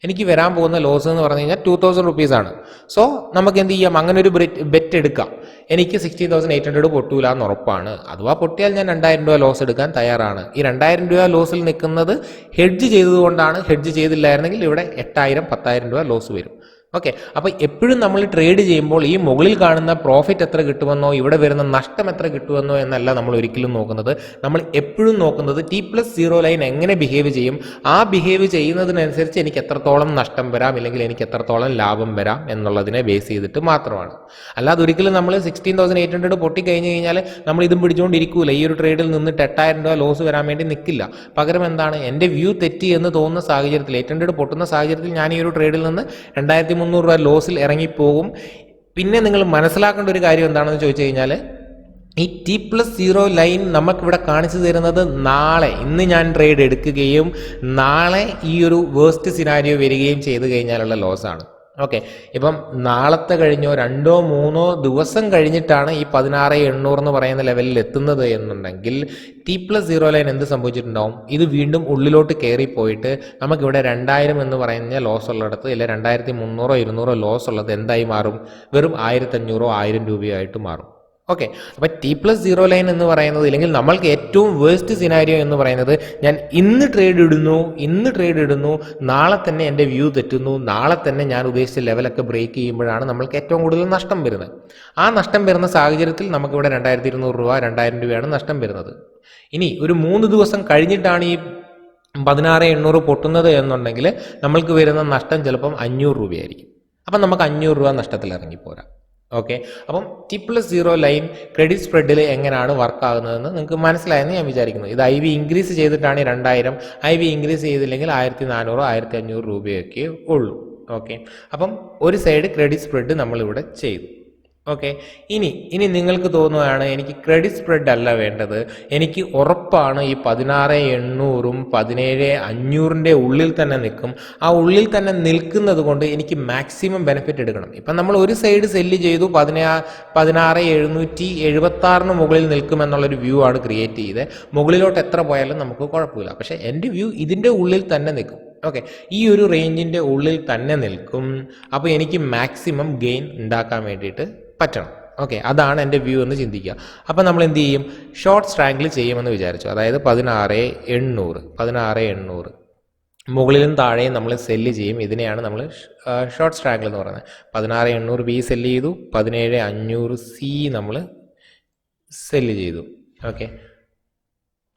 എനിക്ക് വരാൻ പോകുന്ന ലോസ് എന്ന് പറഞ്ഞു കഴിഞ്ഞാൽ 2000 റുപ്പീസാണ്. സോ നമുക്ക് എന്ത് ചെയ്യാം? അങ്ങനെ ഒരു ബെറ്റ് എടുക്കാം. എനിക്ക് 16,800 പൊട്ടൂല എന്ന് ഉറപ്പാണ്. അഥവാ പൊട്ടിയാൽ ഞാൻ 2000 രൂപ ലോസ് എടുക്കാൻ തയ്യാറാണ്. ഈ 2000 രൂപ ലോസിൽ നിൽക്കുന്നത് ഹെഡ്ജ് ചെയ്തതുകൊണ്ടാണ്. ഹെഡ്ജ് ചെയ്തില്ലായിരുന്നെങ്കിൽ ഇവിടെ 8,000 10,000 രൂപ ലോസ് വരും. ഓക്കെ, അപ്പോൾ എപ്പോഴും നമ്മൾ ട്രേഡ് ചെയ്യുമ്പോൾ ഈ മുകളിൽ കാണുന്ന പ്രോഫിറ്റ് എത്ര കിട്ടുമെന്നോ ഇവിടെ വരുന്ന നഷ്ടം എത്ര കിട്ടുമെന്നോ എന്നല്ല നമ്മൾ ഒരിക്കലും നോക്കുന്നത്. നമ്മൾ എപ്പോഴും നോക്കുന്നത് T+0 ലൈൻ എങ്ങനെ ബിഹേവ് ചെയ്യും, ആ ബിഹേവ് ചെയ്യുന്നതിനനുസരിച്ച് എനിക്ക് എത്രത്തോളം നഷ്ടം വരാം അല്ലെങ്കിൽ എനിക്ക് എത്രത്തോളം ലാഭം വരാം എന്നുള്ളതിനെ ബേസ് ചെയ്തിട്ട് മാത്രമാണ്. അല്ലാതെ ഒരിക്കലും നമ്മൾ 16,800 പൊട്ടിക്കഴിഞ്ഞ് കഴിഞ്ഞാൽ നമ്മൾ ഇതും പിടിച്ചുകൊണ്ടിരിക്കൂല. ഈ ഒരു ട്രേഡിൽ നിന്നിട്ട് 8,000 രൂപ ലോസ് വരാൻ വേണ്ടി നിൽക്കില്ല. പകരം എന്താണ്, എൻ്റെ വ്യൂ തെറ്റി എന്ന് തോന്നുന്ന സാഹചര്യത്തിൽ, 800 പൊട്ടുന്ന സാഹചര്യത്തിൽ ഞാൻ ഈ ഒരു ട്രേഡിൽ നിന്ന് 2,300 രൂപ ലോസിൽ ഇറങ്ങിപ്പോകും. പിന്നെ നിങ്ങൾ മനസ്സിലാക്കേണ്ട ഒരു കാര്യം എന്താണെന്ന് ചോദിച്ചു കഴിഞ്ഞാൽ, ഈ T+0 ലൈൻ നമുക്കിവിടെ കാണിച്ചു തരുന്നത് ഇന്ന് ഞാൻ ട്രേഡ് എടുക്കുകയും നാളെ ഈ ഒരു വേസ്റ്റ് സിനാരിയോ വരികയും ചെയ്തു കഴിഞ്ഞാലുള്ള ലോസാണ്. ഓക്കെ, ഇപ്പം നാളത്തെ കഴിഞ്ഞോ 2-3 ദിവസം കഴിഞ്ഞിട്ടാണ് ഈ 16,800 എന്ന് പറയുന്ന ലെവലിൽ എത്തുന്നത് എന്നുണ്ടെങ്കിൽ T+0 ലൈൻ എന്ത് സംഭവിച്ചിട്ടുണ്ടാവും? ഇത് വീണ്ടും ഉള്ളിലോട്ട് കയറിപ്പോയിട്ട് നമുക്കിവിടെ 2000 എന്ന് പറയുന്ന ലോസ് ഉള്ളിടത്ത്, ഇല്ല 2,300-200 ലോസ് ഉള്ളത് എന്തായി മാറും? വെറും 1,500-1000 രൂപയായിട്ട് മാറും. ഓക്കെ, അപ്പോൾ T+0 ലൈൻ എന്ന് പറയുന്നത്, ഇല്ലെങ്കിൽ നമ്മൾക്ക് ഏറ്റവും വേസ്റ്റ് സിനാരിയോ എന്ന് പറയുന്നത്, ഞാൻ ഇന്ന് ട്രേഡ് ഇടുന്നു, നാളെ തന്നെ എൻ്റെ വ്യൂ തെറ്റുന്നു, നാളെ തന്നെ ഞാൻ ഉദ്ദേശിച്ച ലെവലൊക്കെ ബ്രേക്ക് ചെയ്യുമ്പോഴാണ് നമ്മൾക്ക് ഏറ്റവും കൂടുതൽ നഷ്ടം വരുന്നത്. ആ നഷ്ടം വരുന്ന സാഹചര്യത്തിൽ നമുക്കിവിടെ 2,200 രൂപ 2,000 രൂപയാണ് നഷ്ടം വരുന്നത്. ഇനി ഒരു 3 ദിവസം കഴിഞ്ഞിട്ടാണ് ഈ 16,800 പൊട്ടുന്നത് എന്നുണ്ടെങ്കിൽ നമ്മൾക്ക് വരുന്ന നഷ്ടം ചിലപ്പം 500 രൂപയായിരിക്കും. അപ്പം നമുക്ക് 500 രൂപ നഷ്ടത്തിൽ ഇറങ്ങിപ്പോരാം. ഓക്കെ, അപ്പം T+0 ലൈൻ ക്രെഡിറ്റ് സ്പ്രെഡിൽ എങ്ങനെയാണ് വർക്ക് ആകുന്നതെന്ന് നിങ്ങൾക്ക് മനസ്സിലായെന്ന് ഞാൻ വിചാരിക്കുന്നു. ഇത് IV ഇൻക്രീസ് ചെയ്തിട്ടാണ് 2000, IV ഇൻക്രീസ് ചെയ്തില്ലെങ്കിൽ 1400 1500 രൂപയൊക്കെ ഉള്ളൂ. ഓക്കെ, അപ്പം ഒരു സൈഡ് ക്രെഡിറ്റ് സ്പ്രെഡ് നമ്മളിവിടെ ചെയ്തു. ഓക്കെ, ഇനി നിങ്ങൾക്ക് തോന്നുകയാണ് എനിക്ക് ക്രെഡിറ്റ് സ്പ്രെഡ് അല്ല വേണ്ടത്, എനിക്ക് ഉറപ്പാണ് ഈ 16,800ഉം 17,500ൻ്റെ ഉള്ളിൽ തന്നെ നിൽക്കും, ആ ഉള്ളിൽ തന്നെ നിൽക്കുന്നത് കൊണ്ട് എനിക്ക് മാക്സിമം ബെനിഫിറ്റ് എടുക്കണം. ഇപ്പം നമ്മൾ ഒരു സൈഡ് സെല്ല് ചെയ്തു 16,776 മുകളിൽ നിൽക്കുമെന്നുള്ളൊരു വ്യൂ ആണ് ക്രിയേറ്റ് ചെയ്ത്, മുകളിലോട്ട് എത്ര പോയാലും നമുക്ക് കുഴപ്പമില്ല. പക്ഷേ എൻ്റെ വ്യൂ ഇതിൻ്റെ ഉള്ളിൽ തന്നെ നിൽക്കും. ഓക്കെ, ഈ ഒരു റേഞ്ചിൻ്റെ ഉള്ളിൽ തന്നെ നിൽക്കും. അപ്പോൾ എനിക്ക് മാക്സിമം ഗെയിൻ ഉണ്ടാക്കാൻ വേണ്ടിയിട്ട് പറ്റണം. ഓക്കെ, അതാണ് എൻ്റെ വ്യൂ എന്ന് ചിന്തിക്കുക. അപ്പോൾ നമ്മൾ എന്ത് ചെയ്യും? ഷോർട്ട് സ്ട്രാങ്കിൾ ചെയ്യുമെന്ന് വിചാരിച്ചു. അതായത് 16,800 മുകളിലും താഴെയും നമ്മൾ സെല്ല് ചെയ്യും. ഇതിനെയാണ് നമ്മൾ ഷോർട്ട് സ്ട്രാങ്കിൾ എന്ന് പറയുന്നത്. 16,800 B സെല്ല് ചെയ്തു, 17,500 C നമ്മൾ സെല്ല് ചെയ്തു. ഓക്കെ,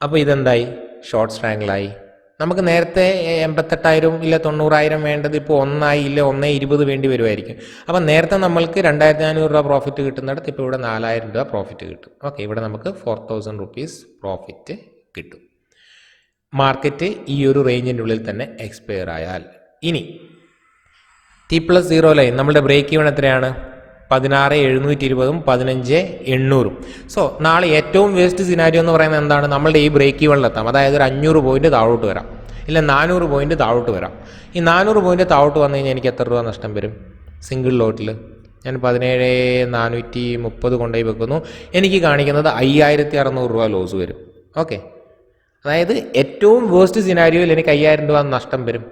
അപ്പോൾ ഇതെന്തായി? ഷോർട്ട് സ്ട്രാങ്കിളായി. നമുക്ക് നേരത്തെ 88,000 ഇല്ല 90,000 വേണ്ടത് ഇപ്പോൾ 1 ഇല്ല 1.20 വേണ്ടി വരുമായിരിക്കും. അപ്പം നേരത്തെ നമ്മൾക്ക് 2,400 രൂപ പ്രോഫിറ്റ് കിട്ടുന്നിടത്ത് ഇപ്പോൾ ഇവിടെ 4,000 രൂപ പ്രോഫിറ്റ് കിട്ടും. ഓക്കെ, ഇവിടെ നമുക്ക് 4,000 റുപ്പീസ് പ്രോഫിറ്റ് കിട്ടും. മാർക്കറ്റ് ഈ ഒരു റേഞ്ചിൻ്റെ ഉള്ളിൽ തന്നെ എക്സ്പയർ ആയാൽ. ഇനി T+0 ലൈൻ നമ്മുടെ ബ്രേക്ക് ഈവൺ എത്രയാണ്? 16,720ഉം 15,800ഉം. സോ നാളെ ഏറ്റവും വേസ്റ്റ് സിനാരിയോ എന്ന് പറയുന്നത് എന്താണ്? നമ്മളുടെ ഈ ബ്രേക്ക് ഈവണിലെത്താം. അതായത് ഒരു 500 പോയിന്റ് താഴോട്ട് വരാം, ഇല്ല 400 പോയിന്റ് താഴോട്ട് വരാം. ഈ 400 പോയിന്റ് താഴോട്ട് വന്നു കഴിഞ്ഞാൽ എനിക്ക് എത്ര രൂപ നഷ്ടം വരും? സിംഗിൾ ലോട്ടിൽ ഞാൻ 17,430 കൊണ്ടുപോയി വെക്കുന്നു, എനിക്ക് കാണിക്കുന്നത് 5,600 രൂപ ലോസ് വരും. ഓക്കെ, അതായത് ഏറ്റവും വേസ്റ്റ് സിനാരിയോയിൽ എനിക്ക് 5,000 രൂപ നഷ്ടം വരും.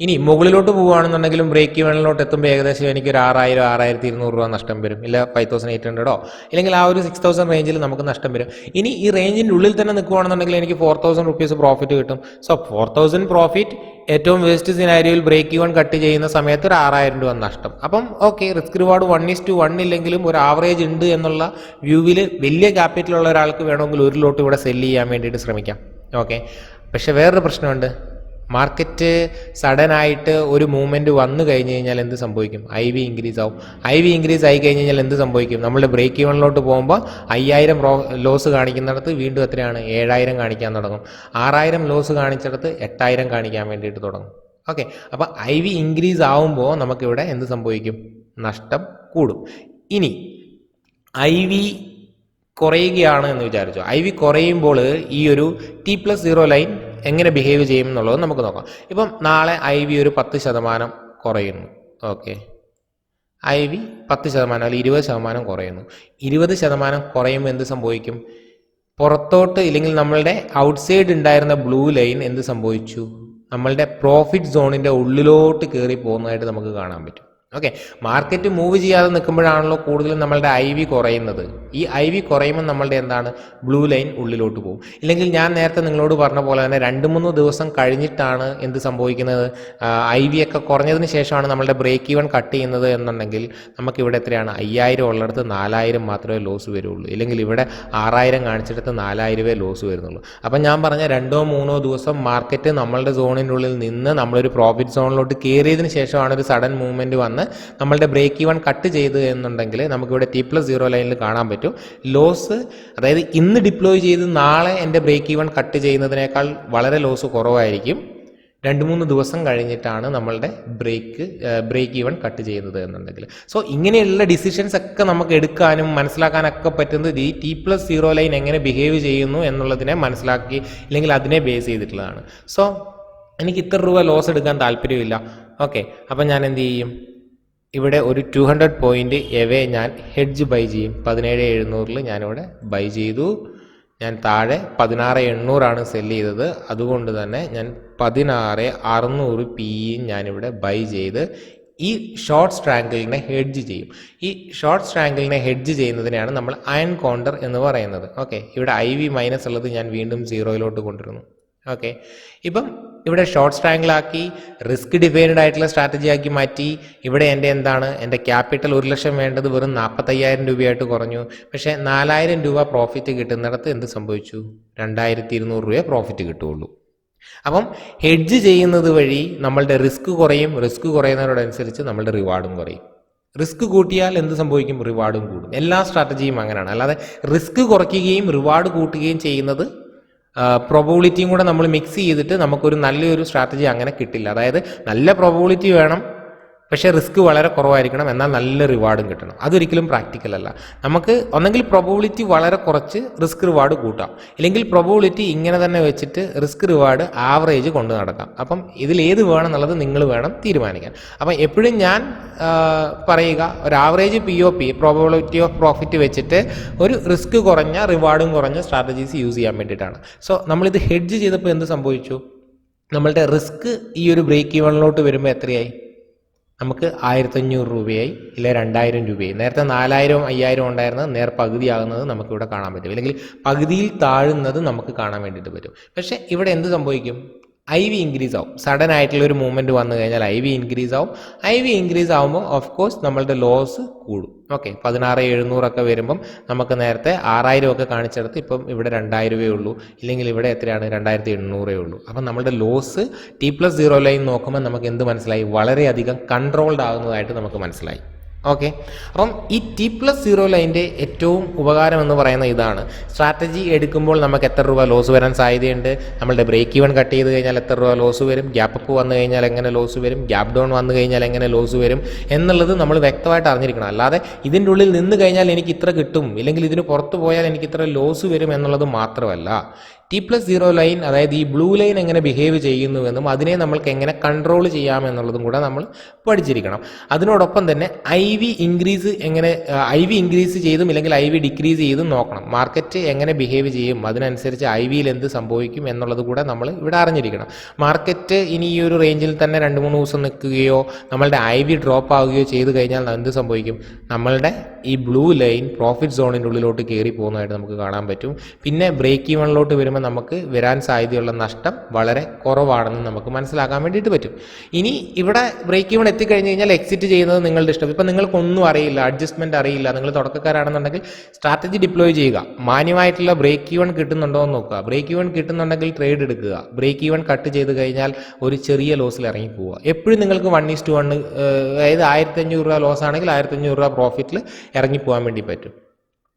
ഇനി മുകളിലോട്ട് പോവുകയാണെന്നുണ്ടെങ്കിലും ബ്രേക്ക് ഈവണിലോട്ട് എത്തുമ്പോൾ ഏകദേശം എനിക്ക് ഒരു 6,000 6,200 രൂപ നഷ്ടം വരും, ഇല്ല 5,800 ഇല്ലെങ്കിൽ ആ ഒരു 6,000 റേഞ്ചിൽ നമുക്ക് നഷ്ടം വരും. ഇനി ഈ റേഞ്ചിൻ്റെ ഉള്ളിൽ തന്നെ നിൽക്കുകയാണെന്നുണ്ടെങ്കിൽ എനിക്ക് 4,000 റുപ്പീസ് പ്രോഫിറ്റ് കിട്ടും. സോ 4,000 പ്രോഫിറ്റ്, ഏറ്റവും വേസ്റ്റ് സിനാരിയോയിൽ ബ്രേക്ക് ഈവൺ കട്ട് ചെയ്യുന്ന സമയത്ത് ഒരു 6,000 രൂപ നഷ്ടം. അപ്പം ഓക്കെ, റിസ്ക് റിവാർഡ് 1:1 ഇല്ലെങ്കിലും ഒരു ആവറേജ് ഉണ്ട് എന്നുള്ള വ്യൂവിൽ വലിയ ക്യാപിറ്റലുള്ള ഒരാൾക്ക് വേണമെങ്കിൽ ഒരു ലോട്ട് ഇവിടെ സെല്ല് ചെയ്യാൻ വേണ്ടിയിട്ട് ശ്രമിക്കാം. ഓക്കെ, പക്ഷെ വേറൊരു പ്രശ്നമുണ്ട്. മാർക്കറ്റ് സഡനായിട്ട് ഒരു മൂവ്മെൻറ്റ് വന്നു കഴിഞ്ഞ് കഴിഞ്ഞാൽ എന്ത് സംഭവിക്കും? IV ഇൻക്രീസ് ആവും. IV ഇൻക്രീസ് ആയി കഴിഞ്ഞ് കഴിഞ്ഞാൽ എന്ത് സംഭവിക്കും? നമ്മളുടെ ബ്രേക്ക് ഈവണിലോട്ട് പോകുമ്പോൾ 5,000 ലോസ് കാണിക്കുന്നിടത്ത് വീണ്ടും എത്രയാണ്? 7,000 കാണിക്കാൻ തുടങ്ങും. 6,000 ലോസ് കാണിച്ചിടത്ത് 8,000 കാണിക്കാൻ വേണ്ടിയിട്ട് തുടങ്ങും. ഓക്കെ, അപ്പോൾ IV ഇൻക്രീസ് ആവുമ്പോൾ നമുക്കിവിടെ എന്ത് സംഭവിക്കും? നഷ്ടം കൂടും. ഇനി IV കുറയുകയാണ് എന്ന് വിചാരിച്ചു. IV കുറയുമ്പോൾ ഈ ഒരു T+0 ലൈൻ എങ്ങനെ ബിഹേവ് ചെയ്യും എന്നുള്ളത് നമുക്ക് നോക്കാം. ഇപ്പം നാളെ IV ഒരു 10% കുറയുന്നു. ഓക്കെ, IV 10% അല്ലെങ്കിൽ 20% കുറയുന്നു. 20% കുറയുമ്പോൾ എന്ത് സംഭവിക്കും? പുറത്തോട്ട് ഇല്ലെങ്കിൽ നമ്മളുടെ ഔട്ട്സൈഡ് ഉണ്ടായിരുന്ന ബ്ലൂ ലൈൻ എന്ത് സംഭവിച്ചു? നമ്മളുടെ പ്രോഫിറ്റ് സോണിൻ്റെ ഉള്ളിലോട്ട് കയറി പോകുന്നതായിട്ട് നമുക്ക് കാണാൻ പറ്റും. ഓക്കെ, മാർക്കറ്റ് മൂവ് ചെയ്യാതെ നിൽക്കുമ്പോഴാണല്ലോ കൂടുതലും നമ്മളുടെ IV കുറയുന്നത്. ഈ IV കുറയുമ്പോൾ നമ്മളുടെ എന്താണ്? ബ്ലൂ ലൈൻ ഉള്ളിലോട്ട് പോകും. ഇല്ലെങ്കിൽ ഞാൻ നേരത്തെ നിങ്ങളോട് പറഞ്ഞ പോലെ തന്നെ 2-3 ദിവസം കഴിഞ്ഞിട്ടാണ് എന്ത് സംഭവിക്കുന്നത്? IV ഒക്കെ കുറഞ്ഞതിന് ശേഷമാണ് നമ്മളുടെ ബ്രേക്ക് ഈവൺ കട്ട് ചെയ്യുന്നത് എന്നുണ്ടെങ്കിൽ നമുക്കിവിടെ എത്രയാണ്? 5,000 ഉള്ളിടത്ത് 4,000 മാത്രമേ ലോസ് വരുള്ളൂ, ഇല്ലെങ്കിൽ ഇവിടെ 6,000 കാണിച്ചിടത്ത് 4,000 ലോസ് വരുന്നുള്ളൂ. അപ്പം ഞാൻ പറഞ്ഞ 2-3 ദിവസം മാർക്കറ്റ് നമ്മളുടെ സോണിൻ്റെ ഉള്ളിൽ നിന്ന് നമ്മളൊരു പ്രോഫിറ്റ് സോണിലോട്ട് കയറിയതിന് ശേഷമാണ് ഒരു സഡൻ മൂവ്മെൻറ്റ് വന്ന് നമ്മളുടെ ബ്രേക്ക് ഈവൺ കട്ട് ചെയ്ത് എന്നുണ്ടെങ്കിൽ നമുക്കിവിടെ T+0 ലൈനിൽ കാണാൻ പറ്റും ലോസ്. അതായത് ഇന്ന് ഡിപ്ലോയ് ചെയ്ത് നാളെ എൻ്റെ ബ്രേക്ക് ഈവൺ കട്ട് ചെയ്യുന്നതിനേക്കാൾ വളരെ ലോസ് കുറവായിരിക്കും 2-3 ദിവസം കഴിഞ്ഞിട്ടാണ് നമ്മളുടെ ബ്രേക്ക് ഈവൺ കട്ട് ചെയ്യുന്നത് എന്നുണ്ടെങ്കിൽ. സോ ഇങ്ങനെയുള്ള ഡിസിഷൻസ് ഒക്കെ നമുക്ക് എടുക്കാനും മനസ്സിലാക്കാനൊക്കെ പറ്റുന്നത് ഈ T+0 ലൈൻ എങ്ങനെ ബിഹേവ് ചെയ്യുന്നു എന്നുള്ളതിനെ മനസ്സിലാക്കി ഇല്ലെങ്കിൽ അതിനെ ബേസ് ചെയ്തിട്ടുള്ളതാണ്. സോ എനിക്ക് ഇത്ര രൂപ ലോസ് എടുക്കാൻ താല്പര്യമില്ല. ഓക്കെ, അപ്പം ഞാൻ എന്ത് ചെയ്യും? ഇവിടെ ഒരു 200 പോയിന്റ് എവേ ഞാൻ ഹെഡ്ജ് ബൈ ചെയ്യും. 17,700 ഞാനിവിടെ ബൈ ചെയ്തു. ഞാൻ താഴെ 16,800 സെല്ല് ചെയ്തത്, അതുകൊണ്ട് തന്നെ ഞാൻ 16,600 ഞാനിവിടെ ബൈ ചെയ്ത് ഈ ഷോർട്ട് സ്ട്രാങ്കിളിനെ ഹെഡ്ജ് ചെയ്യും. ഈ ഷോർട്ട് സ്ട്രാങ്കിളിനെ ഹെഡ്ജ് ചെയ്യുന്നതിനെയാണ് നമ്മൾ അയൺ കോണ്ടർ എന്ന് പറയുന്നത്. ഓക്കെ, ഇവിടെ IV മൈനസ് ഉള്ളത് ഞാൻ വീണ്ടും 0 കൊണ്ടുവരുന്നു. ഓക്കെ, ഇപ്പം ഇവിടെ ഷോർട്ട് സ്ട്രാങ്കിളാക്കി റിസ്ക് ഡിഫൈൻഡ് ആയിട്ടുള്ള സ്ട്രാറ്റജി ആക്കി മാറ്റി. ഇവിടെ എൻ്റെ എന്താണ്? എൻ്റെ ക്യാപിറ്റൽ 1 ലക്ഷം വേണ്ടത് വെറും 45,000 രൂപയായിട്ട് കുറഞ്ഞു. പക്ഷേ 4,000 രൂപ പ്രോഫിറ്റ് കിട്ടുന്നിടത്ത് എന്ത് സംഭവിച്ചു? 2,200 രൂപയെ പ്രോഫിറ്റ് കിട്ടുകയുള്ളൂ. അപ്പം ഹെഡ്ജ് ചെയ്യുന്നത് വഴി നമ്മളുടെ റിസ്ക് കുറയും. റിസ്ക് കുറയുന്നതിനോടനുസരിച്ച് നമ്മളുടെ റിവാർഡും കുറയും. റിസ്ക് കൂട്ടിയാൽ എന്ത് സംഭവിക്കും? റിവാർഡും കൂടും. എല്ലാ സ്ട്രാറ്റജിയും അങ്ങനെയാണ്. അല്ലാതെ റിസ്ക് കുറയ്ക്കുകയും റിവാർഡ് കൂട്ടുകയും ചെയ്യുന്നത് പ്രോബബിലിറ്റിയും കൂടെ നമ്മൾ മിക്സ് ചെയ്തിട്ട് നമുക്കൊരു നല്ലൊരു സ്ട്രാറ്റജി അങ്ങനെ കിട്ടില്ല. അതായത് നല്ല പ്രോബബിലിറ്റി വേണം, പക്ഷേ റിസ്ക് വളരെ കുറവായിരിക്കണം, എന്നാൽ നല്ല റിവാർഡും കിട്ടണം. അതൊരിക്കലും പ്രാക്ടിക്കൽ അല്ല. നമുക്ക് ഒന്നെങ്കിൽ പ്രോബബിലിറ്റി വളരെ കുറച്ച് റിസ്ക് റിവാർഡ് കൂട്ടാം, ഇല്ലെങ്കിൽ പ്രോബബിലിറ്റി ഇങ്ങനെ തന്നെ വെച്ചിട്ട് റിസ്ക് റിവാർഡ് ആവറേജ് കൊണ്ട് നടക്കാം. അപ്പം ഇതിലേത് വേണം എന്നുള്ളത് നിങ്ങൾ വേണം തീരുമാനിക്കാൻ. അപ്പം എപ്പോഴും ഞാൻ പറയുക, ഒരു average POP probability of profit വെച്ചിട്ട് ഒരു റിസ്ക് കുറഞ്ഞ റിവാർഡും കുറഞ്ഞ സ്ട്രാറ്റജീസ് യൂസ് ചെയ്യാൻ വേണ്ടിയിട്ടാണ്. സോ നമ്മളിത് ഹെഡ്ജ് ചെയ്തപ്പോൾ എന്ത് സംഭവിച്ചു? നമ്മളുടെ റിസ്ക് ഈ ഒരു ബ്രേക്ക് ഈവണിലോട്ട് വരുമ്പോൾ എത്രയായി? നമുക്ക് 1500 രൂപയായി, ഇല്ല 2000 രൂപയായി. നേരത്തെ 4000 5000 ഉണ്ടായിരുന്നത് നേർ പകുതിയാകുന്നത് നമുക്കിവിടെ കാണാൻ പറ്റും, അല്ലെങ്കിൽ പകുതിയിൽ താഴുന്നത് നമുക്ക് കാണാൻ വേണ്ടിയിട്ട് പറ്റും. പക്ഷേ ഇവിടെ എന്ത് സംഭവിക്കും? IV ഇൻക്രീസ് ആവും. സഡൻ ആയിട്ടുള്ള ഒരു മൂവ്മെൻറ്റ് വന്നു കഴിഞ്ഞാൽ IV ഇൻക്രീസ് ആവും. IV ഇൻക്രീസ് ആകുമ്പോൾ ഓഫ് കോഴ്സ് നമ്മളുടെ ലോസ് കൂടും. ഓക്കെ, 16,700 വരുമ്പം നമുക്ക് നേരത്തെ 6000 കാണിച്ചെടുത്ത് ഇപ്പം ഇവിടെ 2000 ഉള്ളൂ, ഇല്ലെങ്കിൽ ഇവിടെ എത്രയാണ്? 2800 ഉള്ളൂ. അപ്പം നമ്മളുടെ ലോസ് T+0 ലൈൻ നോക്കുമ്പോൾ നമുക്ക് എന്ത് മനസ്സിലായി? വളരെയധികം കൺട്രോൾഡ് ആകുന്നതായിട്ട് നമുക്ക് മനസ്സിലായി. ഓക്കെ, അപ്പം ഈ T+0 ലൈൻ്റെ ഏറ്റവും ഉപകാരം എന്ന് പറയുന്ന ഇതാണ്. സ്ട്രാറ്റജി എടുക്കുമ്പോൾ നമുക്ക് എത്ര രൂപ ലോസ് വരാൻ സാധ്യതയുണ്ട്, നമ്മളുടെ ബ്രേക്ക് ഈവൺ കട്ട് ചെയ്ത് കഴിഞ്ഞാൽ എത്ര രൂപ ലോസ് വരും, ഗ്യാപ്പ് അപ്പ് വന്നു കഴിഞ്ഞാൽ എങ്ങനെ ലോസ് വരും, ഗ്യാപ്പ് ഡൗൺ വന്നു കഴിഞ്ഞാൽ എങ്ങനെ ലോസ് വരും എന്നുള്ളത് നമ്മൾ വ്യക്തമായിട്ട് അറിഞ്ഞിരിക്കണം. അല്ലാതെ ഇതിൻ്റെ ഉള്ളിൽ നിന്ന് കഴിഞ്ഞാൽ എനിക്ക് ഇത്ര കിട്ടും, ഇല്ലെങ്കിൽ ഇതിന് പുറത്ത് പോയാൽ എനിക്ക് ഇത്ര ലോസ് വരും എന്നുള്ളത് മാത്രമല്ല, T+0 ലൈൻ, അതായത് ഈ ബ്ലൂ ലൈൻ എങ്ങനെ ബിഹേവ് ചെയ്യുന്നുവെന്നും അതിനെ നമ്മൾക്ക് എങ്ങനെ കൺട്രോൾ ചെയ്യാമെന്നുള്ളതും കൂടെ നമ്മൾ പഠിച്ചിരിക്കണം. അതിനോടൊപ്പം തന്നെ IV ഇൻക്രീസ് ചെയ്തും ഇല്ലെങ്കിൽ IV ഡിക്രീസ് ചെയ്തും നോക്കണം. മാർക്കറ്റ് എങ്ങനെ ബിഹേവ് ചെയ്യും, അതിനനുസരിച്ച് IVയിൽ എന്ത് സംഭവിക്കും എന്നുള്ളത് കൂടെ നമ്മൾ ഇവിടെ അറിഞ്ഞിരിക്കണം. മാർക്കറ്റ് ഇനി ഈ ഒരു റേഞ്ചിൽ തന്നെ 2-3 ദിവസം നിൽക്കുകയോ നമ്മളുടെ IV ഡ്രോപ്പ് ആവുകയോ ചെയ്തു കഴിഞ്ഞാൽ എന്ത് സംഭവിക്കും? നമ്മളുടെ ഈ ബ്ലൂ ലൈൻ പ്രോഫിറ്റ് സോണിൻ്റെ ഉള്ളിലോട്ട് കയറി പോകുന്നതായിട്ട് നമുക്ക് കാണാൻ പറ്റും. പിന്നെ ബ്രേക്ക് ഈവണിലോട്ട് വരുമ്പോൾ നമുക്ക് വരാൻ സാധ്യതയുള്ള നഷ്ടം വളരെ കുറവാണെന്ന് നമുക്ക് മനസ്സിലാക്കാൻ വേണ്ടിയിട്ട് പറ്റും. ഇനി ഇവിടെ ബ്രേക്ക് ഈവൺ എത്തിക്കഴിഞ്ഞ് കഴിഞ്ഞാൽ എക്സിറ്റ് ചെയ്യുന്നത് നിങ്ങളുടെ ഇഷ്ടം. ഇപ്പം നിങ്ങൾക്കൊന്നും അറിയില്ല, അഡ്ജസ്റ്റ്മെൻറ്റ് അറിയില്ല, നിങ്ങൾ തുടക്കക്കാരാണെന്നുണ്ടെങ്കിൽ സ്ട്രാറ്റജി ഡിപ്ലോയ് ചെയ്യുക. മാന്യമായിട്ടുള്ള ബ്രേക്ക് ഈവൺ കിട്ടുന്നുണ്ടോ എന്ന് നോക്കുക. ബ്രേക്ക് ഈവൺ കിട്ടുന്നുണ്ടെങ്കിൽ ട്രേഡ് എടുക്കുക. ബ്രേക്ക് ഈവൺ കട്ട് ചെയ്ത് കഴിഞ്ഞാൽ ഒരു ചെറിയ ലോസിൽ ഇറങ്ങി പോവുക. എപ്പോഴും നിങ്ങൾക്ക് 1:1, അതായത് 1500 രൂപ ലോസ് ആണെങ്കിൽ 1500 രൂപ പ്രോഫിറ്റിൽ ഇറങ്ങി പോകാൻ വേണ്ടി പറ്റും.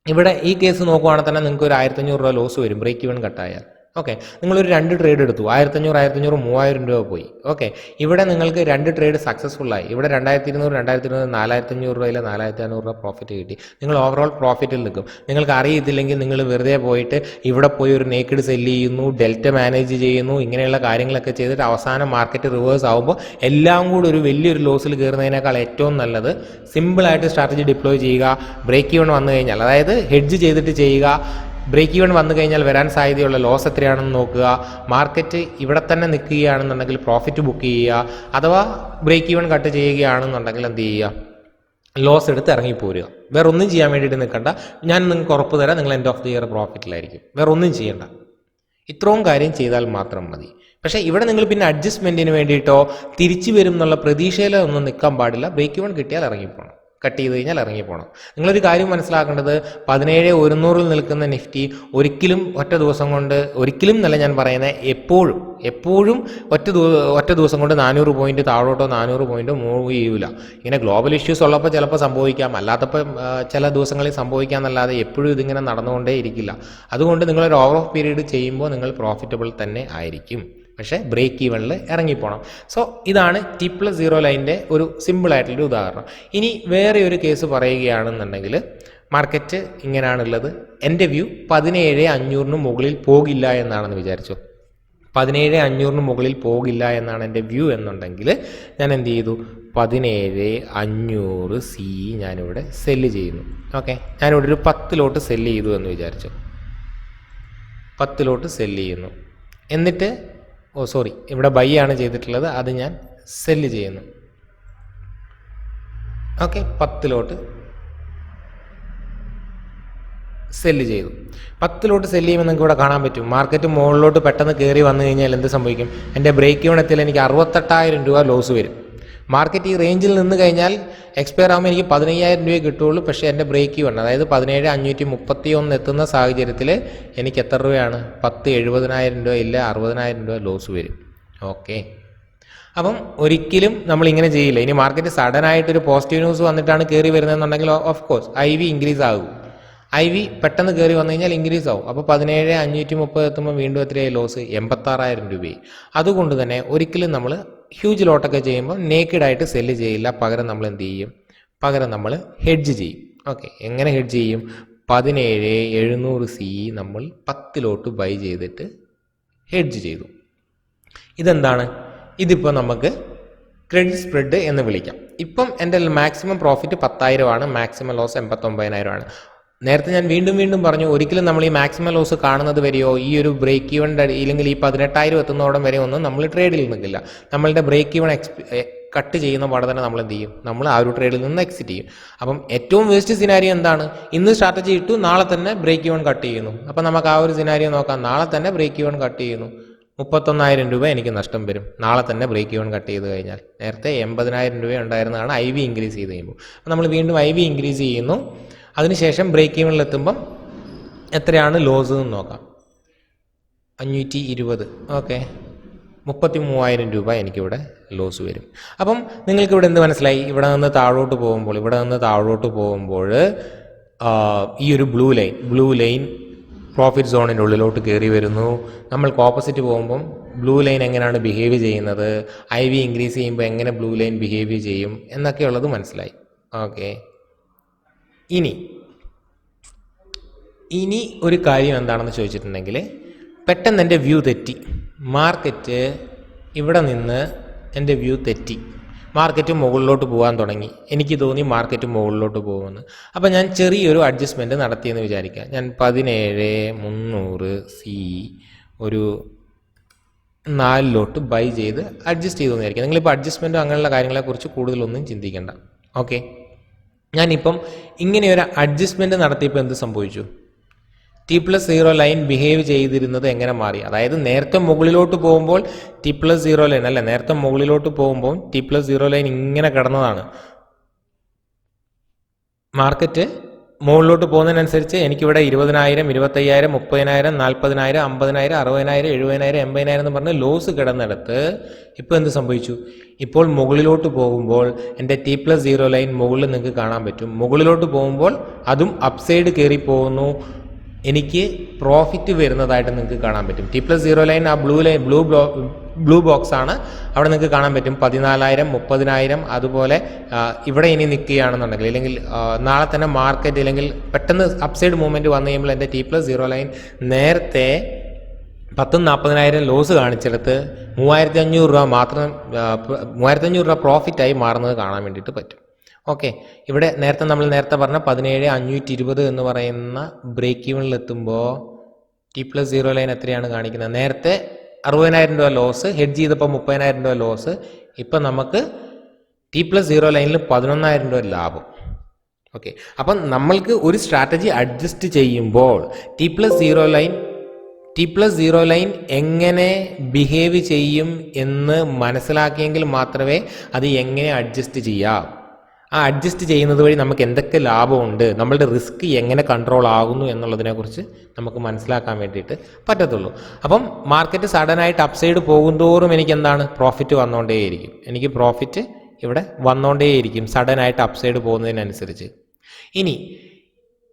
ഇവിടെ ഈ കേസ് നോക്കുവാണെങ്കിൽ തന്നെ നിങ്ങൾക്ക് ഒരു 1500 രൂപ ലോസ് വരും ബ്രേക്ക് ഈവൺ കട്ടായാൽ. ഓക്കെ, നിങ്ങളൊരു 2 ട്രേഡ് എടുത്തു, 1500 3000 രൂപ പോയി. ഓക്കെ, ഇവിടെ നിങ്ങൾക്ക് 2 ട്രേഡ് സക്സസ്ഫുള്ളായി. ഇവിടെ 2200 4500 രൂപയിലെ 4500 രൂപ പ്രോഫിറ്റ് കിട്ടി. നിങ്ങൾ ഓവറോൾ പ്രോഫിറ്റിൽ നിൽക്കും. നിങ്ങൾക്ക് അറിയത്തില്ലെങ്കിൽ നിങ്ങൾ വെറുതെ പോയിട്ട് ഇവിടെ പോയി ഒരു നേക്കഡ് സെല്ല് ചെയ്യുന്നു, ഡെൽറ്റ മാനേജ് ചെയ്യുന്നു, ഇങ്ങനെയുള്ള കാര്യങ്ങളൊക്കെ ചെയ്തിട്ട് അവസാനം മാർക്കറ്റ് റിവേഴ്സ് ആകുമ്പോൾ എല്ലാം കൂടി ഒരു വലിയൊരു ലോസിൽ കയറുന്നതിനേക്കാൾ ഏറ്റവും നല്ലത് സിമ്പിളായിട്ട് സ്ട്രാറ്റജി ഡിപ്ലോയ് ചെയ്യുക. ബ്രേക്ക് ഈവൺ വന്നു കഴിഞ്ഞാൽ, അതായത് ഹെഡ്ജ് ചെയ്തിട്ട് ചെയ്യുക. ബ്രേക്ക് ഈവൺ വന്നു കഴിഞ്ഞാൽ വരാൻ സാധ്യതയുള്ള ലോസ് എത്രയാണെന്ന് നോക്കുക. മാർക്കറ്റ് ഇവിടെ തന്നെ നിൽക്കുകയാണെന്നുണ്ടെങ്കിൽ പ്രോഫിറ്റ് ബുക്ക് ചെയ്യുക. അഥവാ ബ്രേക്ക് ഈവൺ കട്ട് ചെയ്യുകയാണെന്നുണ്ടെങ്കിൽ എന്ത് ചെയ്യുക? ലോസ് എടുത്ത് ഇറങ്ങിപ്പോരുക. വേറെ ഒന്നും ചെയ്യാൻ വേണ്ടിയിട്ട് നിൽക്കണ്ട. ഞാൻ നിങ്ങൾക്ക് ഉറപ്പ് തരാം, നിങ്ങൾ എൻഡ് ഓഫ് ദി ഇയർ പ്രോഫിറ്റിലായിരിക്കും. വേറെ ഒന്നും ചെയ്യണ്ട. ഇത്രയും കാര്യം ചെയ്താൽ മാത്രം മതി. പക്ഷേ ഇവിടെ നിങ്ങൾ പിന്നെ അഡ്ജസ്റ്റ്മെൻറ്റിന് വേണ്ടിയിട്ടോ തിരിച്ചു വരും എന്നുള്ള പ്രതീക്ഷയിലോ ഒന്നും നിൽക്കാൻ പാടില്ല. ബ്രേക്ക് ഈവൺ കിട്ടിയാൽ ഇറങ്ങിപ്പോകണം, കട്ട് ചെയ്ത് കഴിഞ്ഞാൽ ഇറങ്ങിപ്പോകണം. നിങ്ങളൊരു കാര്യം മനസ്സിലാക്കേണ്ടത്, 17,100 നിൽക്കുന്ന നിഫ്റ്റി ഒരിക്കലും ഒറ്റ ദിവസം കൊണ്ട്, ഒരിക്കലും എന്നല്ല ഞാൻ പറയുന്നത്, എപ്പോഴും ഒറ്റ ദിവസം കൊണ്ട് 400 പോയിന്റ് താഴോട്ടോ 400 പോയിന്റ് മൂവ് ചെയ്യൂല. ഇങ്ങനെ ഗ്ലോബൽ ഇഷ്യൂസ് ഉള്ളപ്പോൾ ചിലപ്പോൾ സംഭവിക്കാം, അല്ലാത്തപ്പോൾ ചില ദിവസങ്ങളിൽ സംഭവിക്കാമെന്നല്ലാതെ എപ്പോഴും ഇതിങ്ങനെ നടന്നുകൊണ്ടേ ഇരിക്കില്ല. അതുകൊണ്ട് നിങ്ങളൊരു ഓവർ ഓഫ് പീരീഡ് ചെയ്യുമ്പോൾ നിങ്ങൾ പ്രോഫിറ്റബിൾ തന്നെ ആയിരിക്കും. പക്ഷേ ബ്രേക്ക് ഈവണിൽ ഇറങ്ങിപ്പോണം. സോ ഇതാണ് T+0 ലൈൻ്റെ ഒരു സിമ്പിളായിട്ടുള്ളൊരു ഉദാഹരണം. ഇനി വേറെ ഒരു കേസ് പറയുകയാണെന്നുണ്ടെങ്കിൽ, മാർക്കറ്റ് ഇങ്ങനെയാണുള്ളത്. എൻ്റെ വ്യൂ 17,500 മുകളിൽ പോകില്ല എന്നാണെന്ന് വിചാരിച്ചു. 17,500 മുകളിൽ പോകില്ല എന്നാണ് എൻ്റെ വ്യൂ എന്നുണ്ടെങ്കിൽ ഞാൻ എന്ത് ചെയ്തു? 17,500 C ഞാനിവിടെ സെല്ല് ചെയ്യുന്നു. ഓക്കെ, ഞാനിവിടെ ഒരു 10 ലോട്ട് സെല്ല് ചെയ്തു എന്ന് വിചാരിച്ചു. 10 ലോട്ട് സെല്ല് ചെയ്യുന്നു. എന്നിട്ട് ഇവിടെ ബൈ ആണ് ചെയ്തിട്ടുള്ളത്, അത് ഞാൻ സെല്ല് ചെയ്യുന്നു. ഓക്കെ, 10 ലോട്ട് സെല്ല് ചെയ്തു. 10 ലോട്ട് സെല്ല് ചെയ്യുമ്പോൾ നിങ്ങൾക്ക് ഇവിടെ കാണാൻ പറ്റും, മാർക്കറ്റ് മുകളിലോട്ട് പെട്ടെന്ന് കയറി വന്നു കഴിഞ്ഞാൽ എന്ത് സംഭവിക്കും? എൻ്റെ ബ്രേക്ക് ഈവൺ എത്തിയാൽ എനിക്ക് 68,000 രൂപ ലോസ് വരും. മാർക്കറ്റ് ഈ റേഞ്ചിൽ നിന്ന് കഴിഞ്ഞാൽ എക്സ്പയർ ആകുമ്പോൾ എനിക്ക് 15,000 രൂപയെ കിട്ടുള്ളൂ. പക്ഷേ എൻ്റെ ബ്രേക്ക് ഈവൺ, അതായത് 17,531 എത്തുന്ന സാഹചര്യത്തിൽ എനിക്ക് എത്ര രൂപയാണ്? 70,000 രൂപ ഇല്ല 60,000 രൂപ ലോസ് വരും. ഓക്കെ, അപ്പം ഒരിക്കലും നമ്മളിങ്ങനെ ചെയ്യില്ല. ഇനി മാർക്കറ്റ് സഡനായിട്ടൊരു പോസിറ്റീവ് ന്യൂസ് വന്നിട്ടാണ് കയറി വരുന്നതെന്നുണ്ടെങ്കിൽ ഓഫ് കോഴ്സ് IV ഇൻക്രീസ് ആകും. IV പെട്ടെന്ന് കയറി വന്നു കഴിഞ്ഞാൽ ഇൻക്രീസ് ആവും. അപ്പോൾ 17,530 എത്തുമ്പോൾ വീണ്ടും എത്രയായി ലോസ്? 86,000 രൂപയായി. അതുകൊണ്ട് തന്നെ ഒരിക്കലും നമ്മൾ ഹ്യൂജ് ലോട്ടൊക്കെ ചെയ്യുമ്പോൾ നേക്കിഡായിട്ട് സെല്ല് ചെയ്യില്ല. പകരം നമ്മൾ എന്ത് ചെയ്യും? പകരം നമ്മൾ ഹെഡ്ജ് ചെയ്യും. ഓക്കെ, എങ്ങനെ ഹെഡ്ജ് ചെയ്യും? 17,700 CE നമ്മൾ 10 ലോട്ട് ബൈ ചെയ്തിട്ട് ഹെഡ്ജ് ചെയ്തു. ഇതെന്താണ്? ഇതിപ്പോൾ നമുക്ക് ക്രെഡിറ്റ് സ്പ്രെഡ് എന്ന് വിളിക്കാം. ഇപ്പം എൻ്റെ മാക്സിമം പ്രോഫിറ്റ് 10,000 ആണ്, മാക്സിമം ലോസ് 89,000 ആണ്. നേരത്തെ ഞാൻ വീണ്ടും പറഞ്ഞു, ഒരിക്കലും നമ്മൾ ഈ മാക്സിമം ലോസ് കാണുന്നത് വരെയോ ഈ ഒരു ബ്രേക്ക് ഈവൻ ഇല്ലെങ്കിൽ ഈ 18,000 എത്തുന്നതോടെ വരെ ഒന്നും നമ്മൾ ട്രേഡിൽ നിൽക്കില്ല. നമ്മളുടെ ബ്രേക്ക് ഈവൻ കട്ട് ചെയ്യുന്ന പാടെ തന്നെ നമ്മൾ എന്ത് ചെയ്യും? നമ്മൾ ആ ഒരു ട്രേഡിൽ നിന്ന് എക്സിറ്റ് ചെയ്യും. അപ്പം ഏറ്റവും വേസ്റ്റ് സിനാരിയോ എന്താണ്? ഇന്ന് സ്ട്രാറ്റജി ഇട്ടു, നാളെ തന്നെ ബ്രേക്ക് ഈവൻ കട്ട് ചെയ്യുന്നു. അപ്പം നമുക്ക് ആ ഒരു സിനാരിയോ നോക്കാം. നാളെ തന്നെ ബ്രേക്ക് ഈവൻ കട്ട് ചെയ്യുന്നു, 31,000 രൂപ എനിക്ക് നഷ്ടം വരും നാളെ തന്നെ ബ്രേക്ക് ഈവൻ കട്ട് ചെയ്ത് കഴിഞ്ഞാൽ. നേരത്തെ 80,000 രൂപ ഉണ്ടായിരുന്നതാണ് IV ഇൻക്രീസ് ചെയ്ത് കഴിയുമ്പോൾ. അപ്പം നമ്മൾ വീണ്ടും IV ഇൻക്രീസ് ചെയ്യുന്നു. അതിനുശേഷം ബ്രേക്ക് ഈവനിലെത്തുമ്പം എത്രയാണ് ലോസ് എന്ന് നോക്കാം. 520. ഓക്കെ, 33,000 രൂപ എനിക്കിവിടെ ലോസ് വരും. അപ്പം നിങ്ങൾക്കിവിടെ എന്ത് മനസ്സിലായി? ഇവിടെ നിന്ന് താഴോട്ട് പോകുമ്പോൾ ഈ ഒരു ബ്ലൂ ലൈൻ പ്രോഫിറ്റ് സോണിൻ്റെ ഉള്ളിലോട്ട് കയറി വരുന്നു. നമ്മൾക്ക് ഓപ്പോസിറ്റ് പോകുമ്പം ബ്ലൂ ലൈൻ എങ്ങനെയാണ് ബിഹേവ് ചെയ്യുന്നത്, IV ഇൻക്രീസ് ചെയ്യുമ്പോൾ എങ്ങനെ ബ്ലൂ ലൈൻ ബിഹേവ് ചെയ്യും എന്നൊക്കെയുള്ളത് മനസ്സിലായി. ഓക്കെ, ഇനി ഒരു കാര്യം എന്താണെന്ന് ചോദിച്ചിട്ടുണ്ടെങ്കിൽ, പെട്ടെന്ന് എൻ്റെ വ്യൂ തെറ്റി. മാർക്കറ്റ് ഇവിടെ നിന്ന് എൻ്റെ വ്യൂ തെറ്റി, മാർക്കറ്റ് മുകളിലോട്ട് പോകാൻ തുടങ്ങി. എനിക്ക് തോന്നി മാർക്കറ്റ് മുകളിലോട്ട് പോകുമെന്ന്. അപ്പോൾ ഞാൻ ചെറിയൊരു അഡ്ജസ്റ്റ്മെൻറ്റ് നടത്തിയെന്ന് വിചാരിക്കുക. ഞാൻ 17,300 CE ഒരു 4 ലോട്ട് ബൈ ചെയ്ത് അഡ്ജസ്റ്റ് ചെയ്തു വിചാരിക്കുക. നിങ്ങളിപ്പോൾ അഡ്ജസ്റ്റ്മെൻറ്റും അങ്ങനെയുള്ള കാര്യങ്ങളെക്കുറിച്ച് കൂടുതലൊന്നും ചിന്തിക്കേണ്ട. ഓക്കെ, ഞാനിപ്പം ഇങ്ങനെ ഒരു അഡ്ജസ്റ്റ്മെൻറ്റ് നടത്തിയപ്പോൾ എന്ത് സംഭവിച്ചു? T+0 ലൈൻ ബിഹേവ് ചെയ്തിരുന്നത് എങ്ങനെ മാറി? അതായത് നേരത്തെ മുകളിലോട്ട് പോകുമ്പോൾ T+0 ലൈൻ അല്ല, നേരത്തെ മുകളിലോട്ട് പോകുമ്പോൾ T+0 ലൈൻ ഇങ്ങനെ കിടന്നതാണ്. മാർക്കറ്റ് മുകളിലോട്ട് പോകുന്നതിനനുസരിച്ച് എനിക്കിവിടെ 20,000, 25,000, 30,000, 40,000, 50,000, 60,000, 70,000, 80,000 എന്ന് പറഞ്ഞ് ലോസ് കിടന്നിടത്ത് ഇപ്പോൾ എന്ത് സംഭവിച്ചു? ഇപ്പോൾ മുകളിലോട്ട് പോകുമ്പോൾ എൻ്റെ T+0 ലൈൻ മുകളിൽ നിങ്ങൾക്ക് കാണാൻ പറ്റും. മുകളിലോട്ട് പോകുമ്പോൾ അതും അപ്സൈഡ് കയറി പോകുന്നു, എനിക്ക് പ്രോഫിറ്റ് വരുന്നതായിട്ട് നിങ്ങൾക്ക് കാണാൻ പറ്റും. T+0 ലൈൻ ആ ബ്ലൂ ബോക്സ് ആണ്. അവിടെ നിങ്ങൾക്ക് കാണാൻ പറ്റും 14,000, 30,000. അതുപോലെ ഇവിടെ ഇനി നിൽക്കുകയാണെന്നുണ്ടെങ്കിൽ, അല്ലെങ്കിൽ നാളെ തന്നെ മാർക്കറ്റ് അല്ലെങ്കിൽ പെട്ടെന്ന് അപ്സൈഡ് മൂവ്മെൻറ്റ് വന്നു കഴിയുമ്പോൾ എൻ്റെ T+0 ലൈൻ നേരത്തെ 10,000-40,000 ലോസ് കാണിച്ചെടുത്ത് 3,500 രൂപ മാത്രം 3,500 രൂപ പ്രോഫിറ്റായി മാറുന്നത് കാണാൻ വേണ്ടിയിട്ട് പറ്റും. ഓക്കെ, ഇവിടെ നേരത്തെ പറഞ്ഞ 17,520 എന്ന് പറയുന്ന ബ്രേക്ക് ഈവനിലെത്തുമ്പോൾ T+0 ലൈൻ എത്രയാണ് കാണിക്കുന്നത്? നേരത്തെ 60,000 രൂപ ലോസ്, ഹെഡ്ജ് ചെയ്തപ്പോൾ 30,000 രൂപ ലോസ്. ഇപ്പം നമുക്ക് T+0 ലൈനിൽ 11,000 രൂപ ലാഭം. ഓക്കെ, അപ്പം നമ്മൾക്ക് ഒരു സ്ട്രാറ്റജി അഡ്ജസ്റ്റ് ചെയ്യുമ്പോൾ T+0 ലൈൻ എങ്ങനെ ബിഹേവ് ചെയ്യും എന്ന് മനസ്സിലാക്കിയെങ്കിൽ മാത്രമേ അത് എങ്ങനെ അഡ്ജസ്റ്റ് ചെയ്യാം. ആ അഡ്ജസ്റ്റ് ചെയ്യുന്നത് വഴി നമുക്ക് എന്തൊക്കെ ലാഭമുണ്ട്, നമ്മളുടെ റിസ്ക് എങ്ങനെ കൺട്രോൾ ആകുന്നു എന്നുള്ളതിനെക്കുറിച്ച് നമുക്ക് മനസ്സിലാക്കാൻ വേണ്ടിയിട്ട് പറ്റത്തുള്ളൂ. അപ്പം മാർക്കറ്റ് സഡനായിട്ട് അപ്സൈഡ് പോകുന്തോറും എനിക്ക് എന്താണ്? പ്രോഫിറ്റ് വന്നുകൊണ്ടേയിരിക്കും. എനിക്ക് പ്രോഫിറ്റ് ഇവിടെ വന്നുകൊണ്ടേയിരിക്കും സഡനായിട്ട് അപ്സൈഡ് പോകുന്നതിനനുസരിച്ച്. ഇനി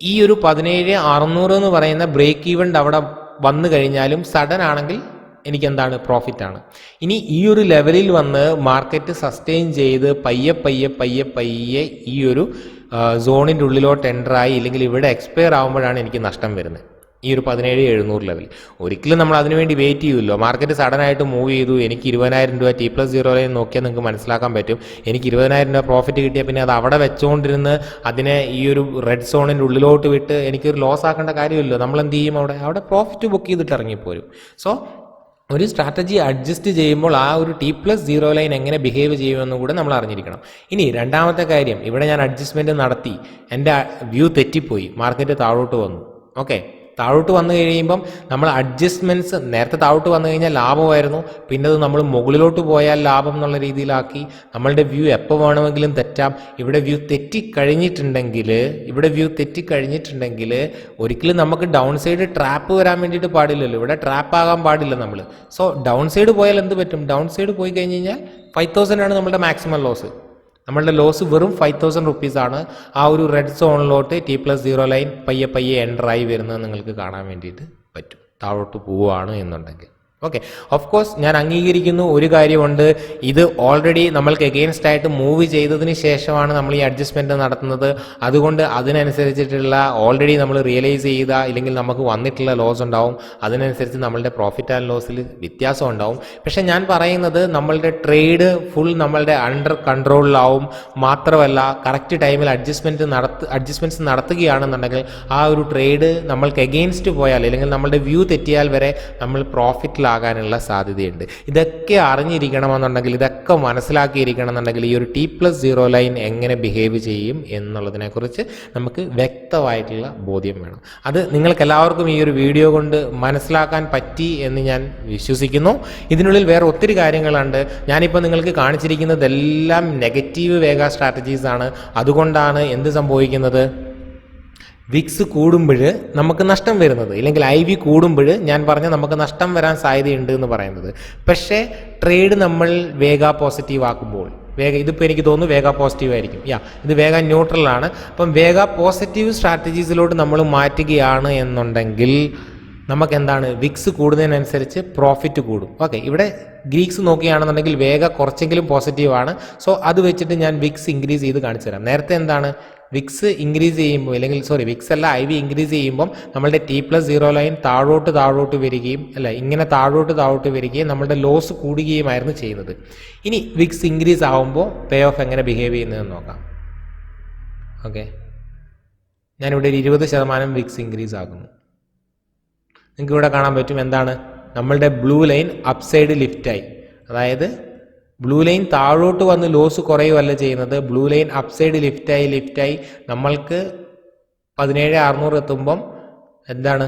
ഈ ഒരു 17,600 എന്ന് പറയുന്ന ബ്രേക്ക് ഈവൻ അവിടെ വന്നു കഴിഞ്ഞാലും സഡൻ ആണെങ്കിൽ എനിക്കെന്താണ്? പ്രോഫിറ്റാണ്. ഇനി ഈ ഒരു ലെവലിൽ വന്ന് മാർക്കറ്റ് സസ്റ്റെയിൻ ചെയ്ത് പയ്യെ ഈ ഒരു സോണിൻ്റെ ഉള്ളിലോട്ട് എൻ്ററായി ഇല്ലെങ്കിൽ ഇവിടെ എക്സ്പയർ ആകുമ്പോഴാണ് എനിക്ക് നഷ്ടം വരുന്നത്. ഈ ഒരു 17,700 ലെവൽ ഒരിക്കലും നമ്മൾ അതിനുവേണ്ടി വെയിറ്റ് ചെയ്യുമല്ലോ. മാർക്കറ്റ് സഡനായിട്ട് മൂവ് ചെയ്തു, എനിക്ക് 20,000 രൂപ T+0 ലൈൻ നോക്കിയാൽ നിങ്ങൾക്ക് മനസ്സിലാക്കാൻ പറ്റും. എനിക്ക് 20,000 രൂപ പ്രോഫിറ്റ് കിട്ടിയാൽ പിന്നെ അത് അവിടെ വെച്ചുകൊണ്ടിരുന്ന് അതിനെ ഈ ഒരു റെഡ് സോണിൻ്റെ ഉള്ളിലോട്ട് വിട്ട് എനിക്കൊരു ലോസ് ആക്കേണ്ട കാര്യമില്ലല്ലോ. നമ്മൾ എന്ത് ചെയ്യും? അവിടെ പ്രോഫിറ്റ് ബുക്ക് ചെയ്തിട്ട് ഇറങ്ങിപ്പോരും. സോ ഒരു സ്ട്രാറ്റജി അഡ്ജസ്റ്റ് ചെയ്യുമ്പോൾ ആ ഒരു T+0 ലൈൻ എങ്ങനെ ബിഹേവ് ചെയ്യുമെന്നും കൂടെ നമ്മൾ അറിഞ്ഞിരിക്കണം. ഇനി രണ്ടാമത്തെ കാര്യം, ഇവിടെ ഞാൻ അഡ്ജസ്റ്റ്മെൻറ്റ് നടത്തി, എൻ്റെ വ്യൂ തെറ്റിപ്പോയി, മാർക്കറ്റ് താഴോട്ട് വന്നു. ഓക്കെ, താഴോട്ട് വന്നു കഴിയുമ്പം നമ്മൾ അഡ്ജസ്റ്റ്മെൻറ്റ്സ് നേരത്തെ താഴോട്ട് വന്നു കഴിഞ്ഞാൽ ലാഭമായിരുന്നു, പിന്നെ അത് നമ്മൾ മുകളിലോട്ട് പോയാൽ ലാഭം എന്നുള്ള രീതിയിലാക്കി. നമ്മളുടെ വ്യൂ എപ്പോൾ വേണമെങ്കിലും തെറ്റാം. ഇവിടെ വ്യൂ തെറ്റിക്കഴിഞ്ഞിട്ടുണ്ടെങ്കിൽ ഒരിക്കലും നമുക്ക് ഡൗൺ സൈഡ് ട്രാപ്പ് വരാൻ വേണ്ടിയിട്ട് പാടില്ലല്ലോ. ഇവിടെ ട്രാപ്പ് ആകാൻ പാടില്ല നമ്മൾ. സോ ഡൗൺ സൈഡ് പോയാൽ എന്ത് പറ്റും? ഡൗൺ സൈഡ് പോയി കഴിഞ്ഞ് കഴിഞ്ഞാൽ 5000 ആണ് നമ്മുടെ മാക്സിമം ലോസ്. നമ്മളുടെ ലോസ് വെറും 5000 റുപ്പീസാണ്. ആ ഒരു റെഡ് സോണിലോട്ട് T+0 ലൈൻ പയ്യെ എൻ്ററായി വരുന്നത് നിങ്ങൾക്ക് കാണാൻ വേണ്ടിയിട്ട് പറ്റും, താഴോട്ട് പോവുകയാണ് എന്നുണ്ടെങ്കിൽ. ഓക്കെ, ഓഫ് കോഴ്സ് ഞാൻ അംഗീകരിക്കുന്നു ഒരു കാര്യമുണ്ട്, ഇത് ഓൾറെഡി നമ്മൾക്ക് എഗെയിൻസ്റ്റ് ആയിട്ട് മൂവ് ചെയ്തതിന് ശേഷമാണ് നമ്മൾ ഈ അഡ്ജസ്റ്റ്മെൻറ്റ് നടത്തുന്നത്. അതുകൊണ്ട് അതിനനുസരിച്ചിട്ടുള്ള ഓൾറെഡി നമ്മൾ റിയലൈസ് ചെയ്ത ഇല്ലെങ്കിൽ നമുക്ക് വന്നിട്ടുള്ള ലോസ് ഉണ്ടാവും. അതിനനുസരിച്ച് നമ്മളുടെ പ്രോഫിറ്റ് ആൻഡ് ലോസിൽ വ്യത്യാസം ഉണ്ടാവും. പക്ഷെ ഞാൻ പറയുന്നത് നമ്മളുടെ ട്രേഡ് ഫുൾ നമ്മളുടെ അണ്ടർ കൺട്രോളിലാവും. മാത്രമല്ല കറക്റ്റ് ടൈമിൽ അഡ്ജസ്റ്റ്മെൻറ്റ്സ് നടത്തുകയാണെന്നുണ്ടെങ്കിൽ ആ ഒരു ട്രേഡ് നമ്മൾക്ക് എഗെയിൻസ്റ്റ് പോയാൽ അല്ലെങ്കിൽ നമ്മളുടെ വ്യൂ തെറ്റിയാൽ വരെ നമ്മൾ പ്രോഫിറ്റിലാകാനുള്ള സാധ്യതയുണ്ട്. ഇതൊക്കെ അറിഞ്ഞിരിക്കണമെന്നുണ്ടെങ്കിൽ, ഇതൊക്കെ മനസ്സിലാക്കിയിരിക്കണമെന്നുണ്ടെങ്കിൽ ഈ ഒരു T+0 ലൈൻ എങ്ങനെ ബിഹേവ് ചെയ്യും എന്നുള്ളതിനെക്കുറിച്ച് നമുക്ക് വ്യക്തമായിട്ടുള്ള ബോധ്യം വേണം. അത് നിങ്ങൾക്ക് എല്ലാവർക്കും ഈ ഒരു വീഡിയോ കൊണ്ട് മനസ്സിലാക്കാൻ പറ്റി എന്ന് ഞാൻ വിശ്വസിക്കുന്നു. ഇതിനുള്ളിൽ വേറെ ഒത്തിരി കാര്യങ്ങളുണ്ട്. ഞാനിപ്പോൾ നിങ്ങൾക്ക് കാണിച്ചിരിക്കുന്നതെല്ലാം നെഗറ്റീവ് വേഗ സ്ട്രാറ്റജീസ് ആണ്. അതുകൊണ്ടാണ് എന്ത് സംഭവിക്കുന്നത്, വിക്സ് കൂടുമ്പോൾ നമുക്ക് നഷ്ടം വരുന്നത്, ഇല്ലെങ്കിൽ IV കൂടുമ്പോൾ ഞാൻ പറഞ്ഞ നമുക്ക് നഷ്ടം വരാൻ സാധ്യതയുണ്ട് എന്ന് പറയുന്നത്. പക്ഷേ ട്രേഡ് നമ്മൾ വേഗ പോസിറ്റീവ് ആക്കുമ്പോൾ, ഇതിപ്പോൾ എനിക്ക് തോന്നുന്നു വേഗ പോസിറ്റീവ് ആയിരിക്കും. ഇത് വേഗ ന്യൂട്രലാണ്. അപ്പം വേഗ പോസിറ്റീവ് സ്ട്രാറ്റജീസിലോട്ട് നമ്മൾ മാറ്റുകയാണ് എന്നുണ്ടെങ്കിൽ നമുക്ക് എന്താണ്, വിക്സ് കൂടുന്നതിനനുസരിച്ച് പ്രോഫിറ്റ് കൂടും. ഓക്കെ, ഇവിടെ ഗ്രീക്സ് നോക്കുകയാണെന്നുണ്ടെങ്കിൽ വേഗ കുറച്ചെങ്കിലും പോസിറ്റീവാണ്. സോ അത് വെച്ചിട്ട് ഞാൻ വിക്സ് ഇൻക്രീസ് ചെയ്ത് കാണിച്ചു തരാം. നേരത്തെ എന്താണ്, വിക്സ് ഇൻക്രീസ് ചെയ്യുമ്പോൾ, അല്ലെങ്കിൽ വിക്സ് അല്ല IV ഇൻക്രീസ് ചെയ്യുമ്പം നമ്മളുടെ T+0 ലൈൻ താഴോട്ട് വരികയും ഇങ്ങനെ താഴോട്ട് വരികയും നമ്മളുടെ ലോസ് കൂടുകയുമായിരുന്നു ചെയ്യുന്നത്. ഇനി വിക്സ് ഇൻക്രീസ് ആകുമ്പോൾ പേ ഓഫ് എങ്ങനെ ബിഹേവ് ചെയ്യുന്നതെന്ന് നോക്കാം. ഓക്കെ, ഞാനിവിടെ ഒരു 20% വിക്സ് ഇൻക്രീസ് ആക്കുന്നു. നിങ്ങൾക്ക് ഇവിടെ കാണാൻ പറ്റും എന്താണ്, നമ്മളുടെ ബ്ലൂ ലൈൻ അപ്സൈഡ് ലിഫ്റ്റായി. അതായത് ബ്ലൂ ലൈൻ താഴോട്ട് വന്ന് ലോസ് കുറയുകയല്ല ചെയ്യുന്നത്, ബ്ലൂ ലൈൻ അപ്സൈഡ് ലിഫ്റ്റായി നമ്മൾക്ക് 17,600 എത്തുമ്പം എന്താണ്,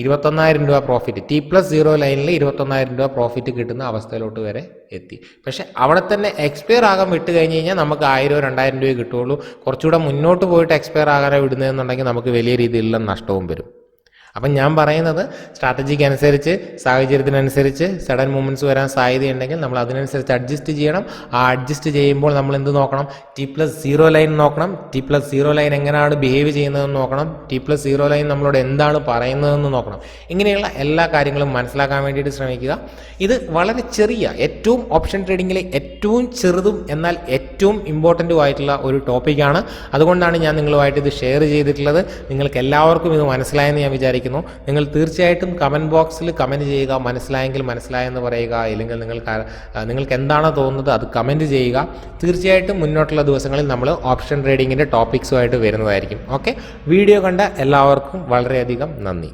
21,000 രൂപ പ്രോഫിറ്റ്. T+0 ലൈനിൽ 21,000 രൂപ പ്രോഫിറ്റ് കിട്ടുന്ന അവസ്ഥയിലോട്ട് വരെ എത്തി. പക്ഷെ അവിടെ തന്നെ എക്സ്പയർ ആകാൻ വിട്ട് കഴിഞ്ഞ് കഴിഞ്ഞാൽ നമുക്ക് 1000-2000 രൂപയെ കിട്ടുള്ളൂ. കുറച്ചുകൂടെ മുന്നോട്ട് പോയിട്ട് എക്സ്പയർ ആകാനാണ് വിടുന്നതെന്നുണ്ടെങ്കിൽ നമുക്ക് വലിയ രീതിയിലുള്ള നഷ്ടവും വരും. അപ്പം ഞാൻ പറയുന്നത് സ്ട്രാറ്റജിക്ക് അനുസരിച്ച്, സാഹചര്യത്തിനനുസരിച്ച് സഡൻ മൂവ്മെൻറ്റ്സ് വരാൻ സാധ്യതയുണ്ടെങ്കിൽ നമ്മൾ അതിനനുസരിച്ച് അഡ്ജസ്റ്റ് ചെയ്യണം. ആ അഡ്ജസ്റ്റ് ചെയ്യുമ്പോൾ നമ്മൾ എന്ത് നോക്കണം, T+0 ലൈൻ നോക്കണം. T+0 ലൈൻ എങ്ങനെയാണ് ബിഹേവ് ചെയ്യുന്നതെന്ന് നോക്കണം. T+0 ലൈൻ നമ്മളോട് എന്താണ് പറയുന്നതെന്ന് നോക്കണം. ഇങ്ങനെയുള്ള എല്ലാ കാര്യങ്ങളും മനസ്സിലാക്കാൻ വേണ്ടിയിട്ട് ശ്രമിക്കുക. ഇത് വളരെ ചെറിയ, ഏറ്റവും ഓപ്ഷൻ ട്രേഡിങ്ങിലെ ഏറ്റവും ചെറുതും എന്നാൽ ഏറ്റവും ഇമ്പോർട്ടൻറ്റും ആയിട്ടുള്ള ഒരു ടോപ്പിക്കാണ്. അതുകൊണ്ടാണ് ഞാൻ നിങ്ങളുമായിട്ട് ഇത് ഷെയർ ചെയ്തിട്ടുള്ളത്. നിങ്ങൾക്ക് എല്ലാവർക്കും ഇത് മനസ്സിലായെന്ന് ഞാൻ വിചാരിക്കുന്നു. നിങ്ങൾ തീർച്ചയായിട്ടും കമൻറ്റ് ബോക്സിൽ കമൻറ്റ് ചെയ്യുക. മനസ്സിലായെങ്കിൽ മനസ്സിലായെന്ന് പറയുക, ഇല്ലെങ്കിൽ നിങ്ങൾക്ക് എന്താണോ തോന്നുന്നത് അത് കമൻറ്റ് ചെയ്യുക. തീർച്ചയായിട്ടും മുന്നോട്ടുള്ള ദിവസങ്ങളിൽ നമ്മൾ ഓപ്ഷൻ ട്രേഡിങ്ങിൻ്റെ ടോപ്പിക്സുമായിട്ട് വരുന്നതായിരിക്കും. ഓക്കെ, വീഡിയോ കണ്ട എല്ലാവർക്കും വളരെയധികം നന്ദി.